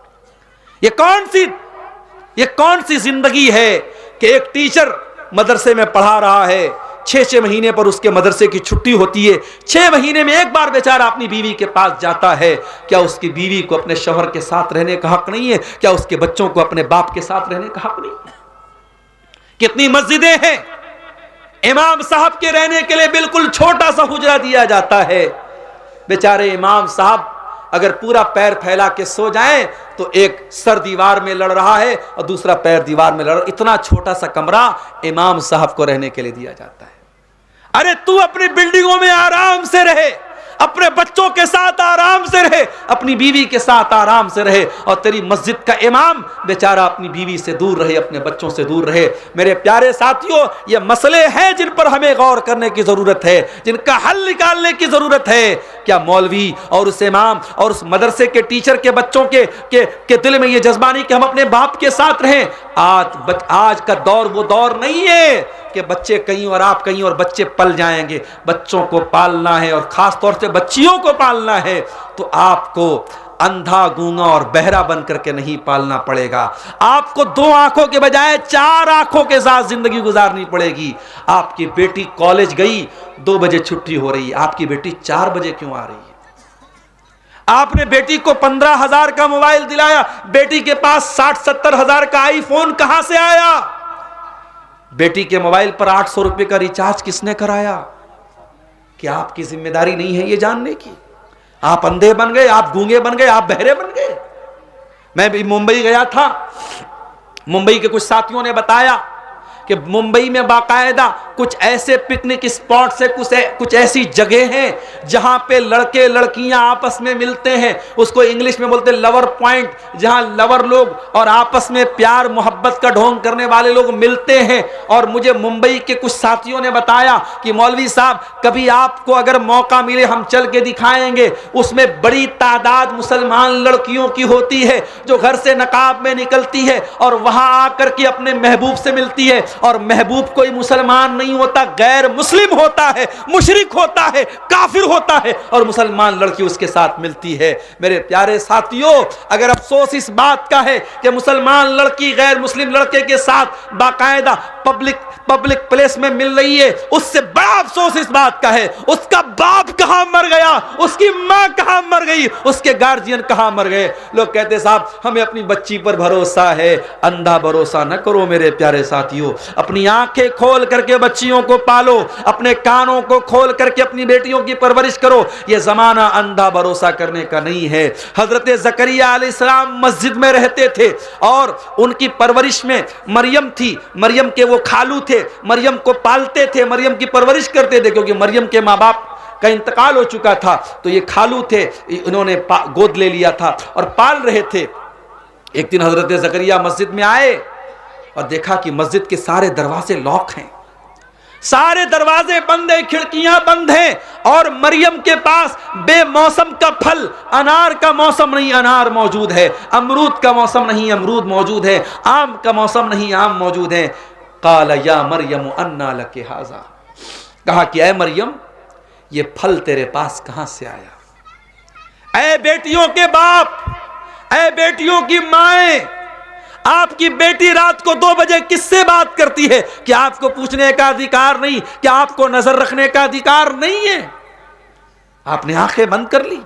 ये कौन सी जिंदगी है कि एक टीचर मदरसे में पढ़ा रहा है, 6-6 महीने पर उसके मदरसे की छुट्टी होती है, 6 महीने में एक बार बेचारा अपनी बीवी के पास जाता है। क्या उसकी बीवी को अपने शौहर के साथ रहने का हक नहीं है? क्या उसके बच्चों को अपने बाप के साथ रहने का हक नहीं है? कितनी मस्जिदें हैं, इमाम साहब के रहने के लिए बिल्कुल छोटा सा हुजरा दिया जाता है। बेचारे इमाम साहब अगर पूरा पैर फैला के सो जाएं तो एक सर दीवार में लड़ रहा है और दूसरा पैर दीवार में लड़ रहा है। इतना छोटा सा कमरा इमाम साहब को रहने के लिए दिया जाता है। अरे तू अपनी बिल्डिंगों में आराम से रहे, अपने बच्चों के साथ आराम से रहे, अपनी बीवी के साथ आराम से रहे, और तेरी मस्जिद का इमाम बेचारा अपनी बीवी से दूर रहे, अपने बच्चों से दूर रहे। मेरे प्यारे साथियों, ये मसले हैं जिन पर हमें गौर करने की जरूरत है, जिनका हल निकालने की जरूरत है। क्या मौलवी और उस इमाम और उस मदरसे के टीचर के बच्चों के दिल में ये जज्बा नहीं कि हम अपने बाप के साथ रहें? आज का दौर वो दौर नहीं है कि बच्चे कहीं और आप कहीं और बच्चे पल जाएंगे। बच्चों को पालना है और खास तौर से बच्चियों को पालना है तो आपको अंधा, गूंगा और बहरा बन करके नहीं पालना पड़ेगा। आपको 2 आंखों के बजाय 4 आंखों के साथ जिंदगी गुजारनी पड़ेगी। आपकी बेटी कॉलेज गई, 2 बजे छुट्टी हो रही है, आपकी बेटी 4 बजे क्यों आ रही है? आपने बेटी को 15,000 का मोबाइल दिलाया, बेटी के पास 60-70 हजार का आईफोन कहां से आया? बेटी के मोबाइल पर 800 रुपए का रिचार्ज किसने कराया? क्या आपकी जिम्मेदारी नहीं है ये जानने की? आप अंधे बन गए, आप गूंगे बन गए, आप बहरे बन गए। मैं भी मुंबई गया था, मुंबई के कुछ साथियों ने बताया कि मुंबई में बाकायदा कुछ ऐसे पिकनिक स्पॉट से कुछ ऐसी जगह हैं जहां पे लड़के लड़कियां आपस में मिलते हैं, उसको इंग्लिश में बोलते हैं लवर पॉइंट, जहां लवर लोग और आपस में प्यार मोहब्बत का ढोंग करने वाले लोग मिलते हैं। और मुझे मुंबई के कुछ साथियों ने बताया कि मौलवी साहब, कभी आपको अगर मौका मिले हम चल के दिखाएंगे। उसमें बड़ी तादाद मुसलमान लड़कियों की होती है जो घर से नकाब में निकलती है और वहां आकर के अपने महबूब से मिलती है। और महबूब कोई मुसलमान नहीं होता, गैर मुस्लिम होता है, मुशरिक होता है, काफिर होता है, और मुसलमान लड़की उसके साथ मिलती है। मेरे प्यारे साथियों, अगर अफसोस इस बात का है कि मुसलमान लड़की गैर मुस्लिम लड़के के साथ बाकायदा पब्लिक प्लेस में मिल रही है, उससे बड़ा अफसोस इस बात का है उसका बाप कहां मर गया, उसकी मां कहां मर गई, उसके गार्जियन कहां मर गए। लोग कहते साहब हमें अपनी बच्ची पर भरोसा है। अंधा भरोसा न करो मेरे प्यारे साथियों, अपनी आंखें खोल करके बच्चियों को पालो, अपने कानों को खोल करके अपनी बेटियों की परवरिश करो। यह जमाना अंधा भरोसा करने का नहीं है। हजरत जकरिया अलैहिस्सलाम मस्जिद में रहते थे और उनकी परवरिश में मरियम थी, मरियम के वो खालू थे, मरियम को पालते थे, मरियम की परवरिश करते थे, क्योंकि मरियम के माँ बाप का इंतकाल हो चुका था। तो ये खालू थे, इन्होंने गोद ले लिया था और पाल रहे थे। एक दिन हजरत जकरिया मस्जिद में आए और देखा कि मस्जिद के सारे दरवाजे लॉक हैं, सारे दरवाजे बंद हैं, खिड़कियां बंद हैं, और मरियम के पास बेमौसम का फल, अनार का मौसम नहीं अनार मौजूद है, अमरूद का मौसम नहीं अमरूद मौजूद है, आम का मौसम नहीं आम मौजूद है। काला या मरियम अन्ना लके हाजा, कहा कि ऐ मरियम ये फल तेरे पास कहां से आया? ऐ बेटियों के बाप, ऐ बेटियों की माएं, आपकी बेटी रात को 2 बजे किससे बात करती है? क्या आपको पूछने का अधिकार नहीं? क्या आपको नजर रखने का अधिकार नहीं है? आपने आंखें बंद कर ली,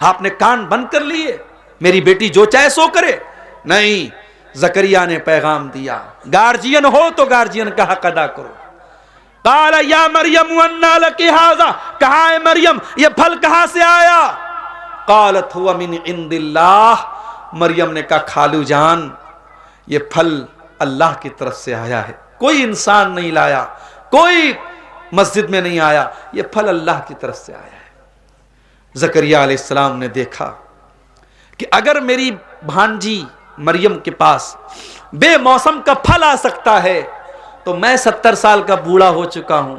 आपने कान बंद कर लिए, मेरी बेटी जो चाहे सो करे? नहीं, जकरिया ने पैगाम दिया, गार्जियन हो तो गार्जियन का हक अदा करो। काला या मरियम अन्ना लकी हाजा, कहां है मरियम, ये फल कहां से आया? कालत हुवा मिन इंदिल्लाह, मरियम ने कहा खालू जान ये फल अल्लाह की तरफ से आया है, कोई इंसान नहीं लाया, कोई मस्जिद में नहीं आया, ये फल अल्लाह की तरफ से आया है। जकरिया अलैहिस्सलाम ने देखा कि अगर मेरी भांजी मरियम के पास बेमौसम का फल आ सकता है तो मैं 70 साल का बूढ़ा हो चुका हूं,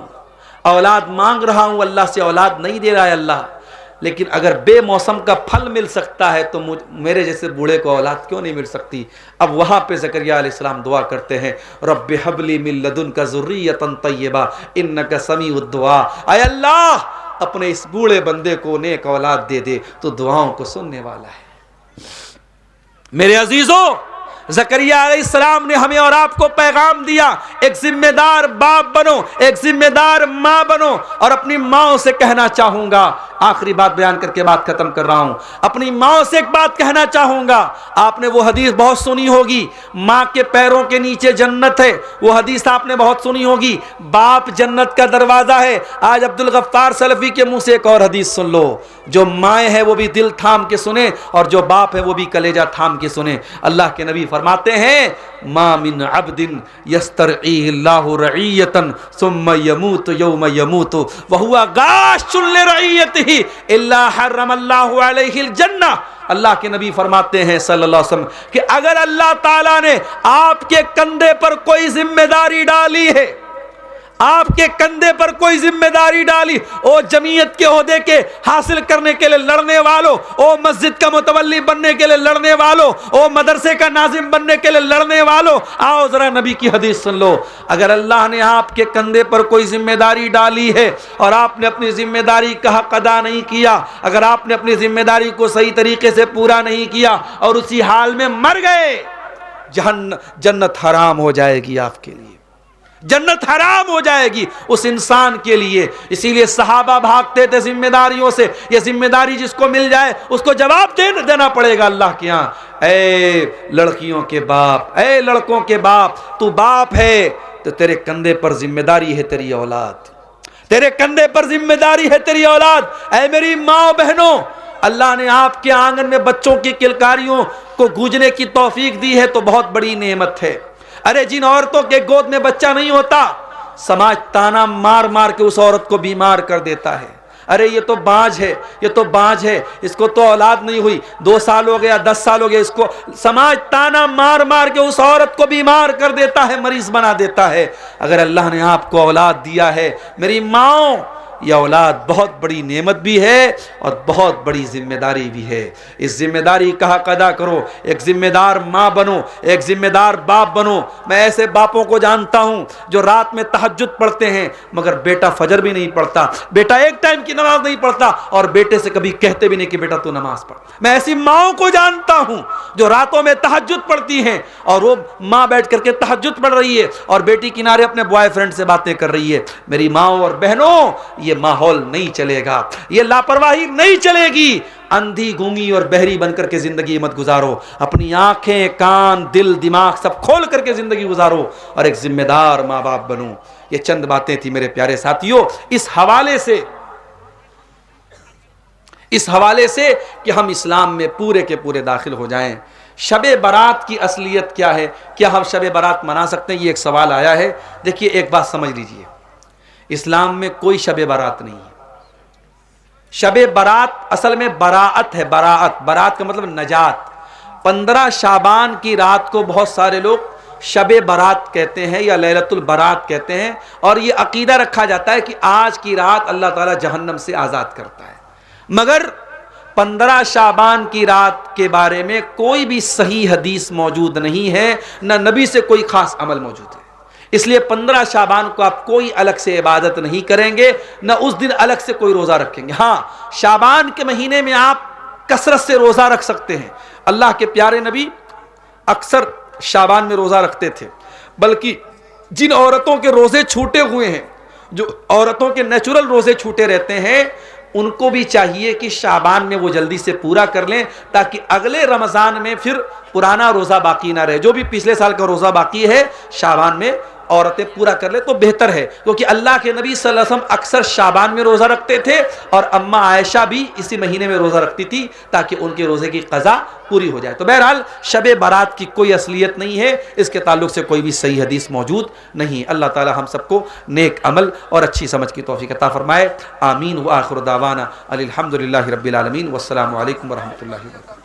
औलाद मांग रहा हूं, अल्लाह से औलाद नहीं दे रहा है अल्लाह, लेकिन अगर बेमौसम का फल मिल सकता है तो मेरे जैसे बूढ़े को औलाद क्यों नहीं मिल सकती? अब वहां पे ज़करिया अलैहिस्सलाम दुआ करते हैं, रब्बि हबली मिन लदुनका ज़ुर्रियतन तय्यबा इन्नका समीउद दुआ, ऐ अल्लाह अपने इस बूढ़े बंदे को नेक औलाद दे दे, तो दुआओं को सुनने वाला है। मेरे अजीजों, ज़करिया अलैहिस्सलाम ने हमें और आपको पैगाम दिया, एक जिम्मेदार बाप बनो, एक जिम्मेदार माँ बनो। और अपनी माँ से कहना चाहूंगा, आखिरी बात बयान करके बात खत्म कर रहा हूं, अपनी माँ से एक बात कहना चाहूंगा। आपने वो हदीस बहुत सुनी होगी, माँ के पैरों के नीचे जन्नत है, वो हदीस आपने बहुत सुनी होगी, बाप जन्नत का दरवाजा है। आज अब्दुल गफ्फार सलफी के मुंह से एक और हदीस सुन लो, जो माएँ है वो भी दिल थाम के सुने और जो बाप है वो भी कलेजा थाम के सुने। अल्लाह के नबी फरमाते हैं, मा मिन अब्दिन यस्तरईहिल्लाहु रईयतन सुम्मा यमूतु यौम यमूतु व हुवा गाशुन लिरईयतिही इल्ला हर्रमल्लाहु अलैहिल जन्नह। अल्लाह के नबी फरमाते हैं सल्लल्लाहु अलैहि वसल्लम कि अगर अल्लाह ताला ने आपके कंधे पर कोई जिम्मेदारी डाली है, आपके कंधे पर कोई जिम्मेदारी डाली, ओ जमीयत के ओहदे के हासिल करने के लिए लड़ने वालों, ओ मस्जिद का मुतवल्ली बनने के लिए लड़ने वालों, ओ मदरसे का नाजिम बनने के लिए लड़ने वालों, आओ जरा नबी की हदीस सुन लो। अगर अल्लाह ने आपके कंधे पर कोई जिम्मेदारी डाली है और आपने अपनी जिम्मेदारी का हक अदा नहीं किया, अगर आपने अपनी जिम्मेदारी को सही तरीके से पूरा नहीं किया और उसी हाल में मर गए, जन्नत हराम हो जाएगी आपके लिए, जन्नत हराम हो जाएगी उस इंसान के लिए। इसीलिए सहाबा भागते थे जिम्मेदारियों से। ये जिम्मेदारी जिसको मिल जाए उसको जवाब देना पड़ेगा अल्लाह के यहाँ। ऐ लड़कियों के बाप, ऐ लड़कों के बाप, तू बाप है तो तेरे कंधे पर जिम्मेदारी है तेरी औलाद, तेरे कंधे पर जिम्मेदारी है तेरी औलाद। ऐ मेरी माँ बहनों, अल्लाह ने आपके आंगन में बच्चों की किलकारियों को गूंजने की तौफीक दी है तो बहुत बड़ी नेमत है। अरे जिन औरतों के गोद में बच्चा नहीं होता, समाज ताना मार मार के उस औरत को बीमार कर देता है। अरे ये तो बांझ है, ये तो बांझ है, इसको तो औलाद नहीं हुई, 2 साल हो गया, 10 साल हो गया, इसको समाज ताना मार मार के उस औरत को बीमार कर देता है, मरीज बना देता है। अगर अल्लाह ने आपको औलाद दिया है मेरी माओ, यह औलाद बहुत बड़ी नेमत भी है और बहुत बड़ी जिम्मेदारी भी है। इस जिम्मेदारी का हक अदा करो। एक जिम्मेदार माँ बनो, एक जिम्मेदार बाप बनो। मैं ऐसे बापों को जानता हूँ जो रात में तहज्जुद पढ़ते हैं मगर बेटा फजर भी नहीं पढ़ता, बेटा एक टाइम की नमाज नहीं पढ़ता और बेटे से कभी कहते भी नहीं कि बेटा तू नमाज पढ़। मैं ऐसी माओं को जानता हूँ जो रातों में तहज्जुद पढ़ती हैं और वो माँ बैठ करके तहज्जुद पढ़ रही है और बेटी किनारे अपने बॉयफ्रेंड से बातें कर रही है। मेरी माओ और बहनों, ये माहौल नहीं चलेगा, ये लापरवाही नहीं चलेगी। अंधी गूंगी और बहरी बनकर के जिंदगी मत गुजारो। अपनी आंखें, कान, दिल, दिमाग सब खोल करके जिंदगी गुजारो और एक जिम्मेदार माँ बाप बनो। ये चंद बातें थी मेरे प्यारे साथियों, इस हवाले से कि हम इस्लाम में पूरे के पूरे दाखिल हो जाएं। शबे बारात की असलियत क्या है, क्या हम शबे बारात मना सकते हैं, ये एक सवाल आया है। देखिए एक बात समझ लीजिए, इस्लाम में कोई शबे बारात नहीं है। शबे बारात असल में बराअत है, बरात का मतलब नजात। 15 शाबान की रात को बहुत सारे लोग शबे बारात कहते हैं या लैलतुल बारात कहते हैं और ये अकीदा रखा जाता है कि आज की रात अल्लाह ताला जहन्नम से आज़ाद करता है। मगर 15 शाबान की रात के बारे में कोई भी सही हदीस मौजूद नहीं है, न नबी से कोई खास अमल मौजूद है। इसलिए 15 शाबान को आप कोई अलग से इबादत नहीं करेंगे, न उस दिन अलग से कोई रोज़ा रखेंगे। हाँ, शाबान के महीने में आप कसरत से रोज़ा रख सकते हैं। अल्लाह के प्यारे नबी अक्सर शाबान में रोज़ा रखते थे। बल्कि जिन औरतों के रोज़े छूटे हुए हैं, जो औरतों के नेचुरल रोज़े छूटे रहते हैं, उनको भी चाहिए कि शाबान में वो जल्दी से पूरा कर लें ताकि अगले रमज़ान में फिर पुराना रोज़ा बाकी ना रहे। जो भी पिछले साल का रोज़ा बाकी है शाबान में औरतें पूरा कर ले तो बेहतर है, क्योंकि अल्लाह के नबी सल्लल्लाहु अलैहि वसल्लम अक्सर शाबान में रोज़ा रखते थे और अम्मा आयशा भी इसी महीने में रोज़ा रखती थी ताकि उनके रोज़े की क़ज़ा पूरी हो जाए। तो बहरहाल शबे बारात की कोई असलियत नहीं है, इसके ताल्लुक से कोई भी सही हदीस मौजूद नहीं। अल्लाह ताला हम सबको नेक अमल और अच्छी समझ की तौफीक अता फरमाए। आमीन व आखिर दावाना अनिल हम्दुलिल्लाहि रब्बिल आलमीन। वस्सलामु अलैकुम व रहमतुल्लाहि व बरकातुहू।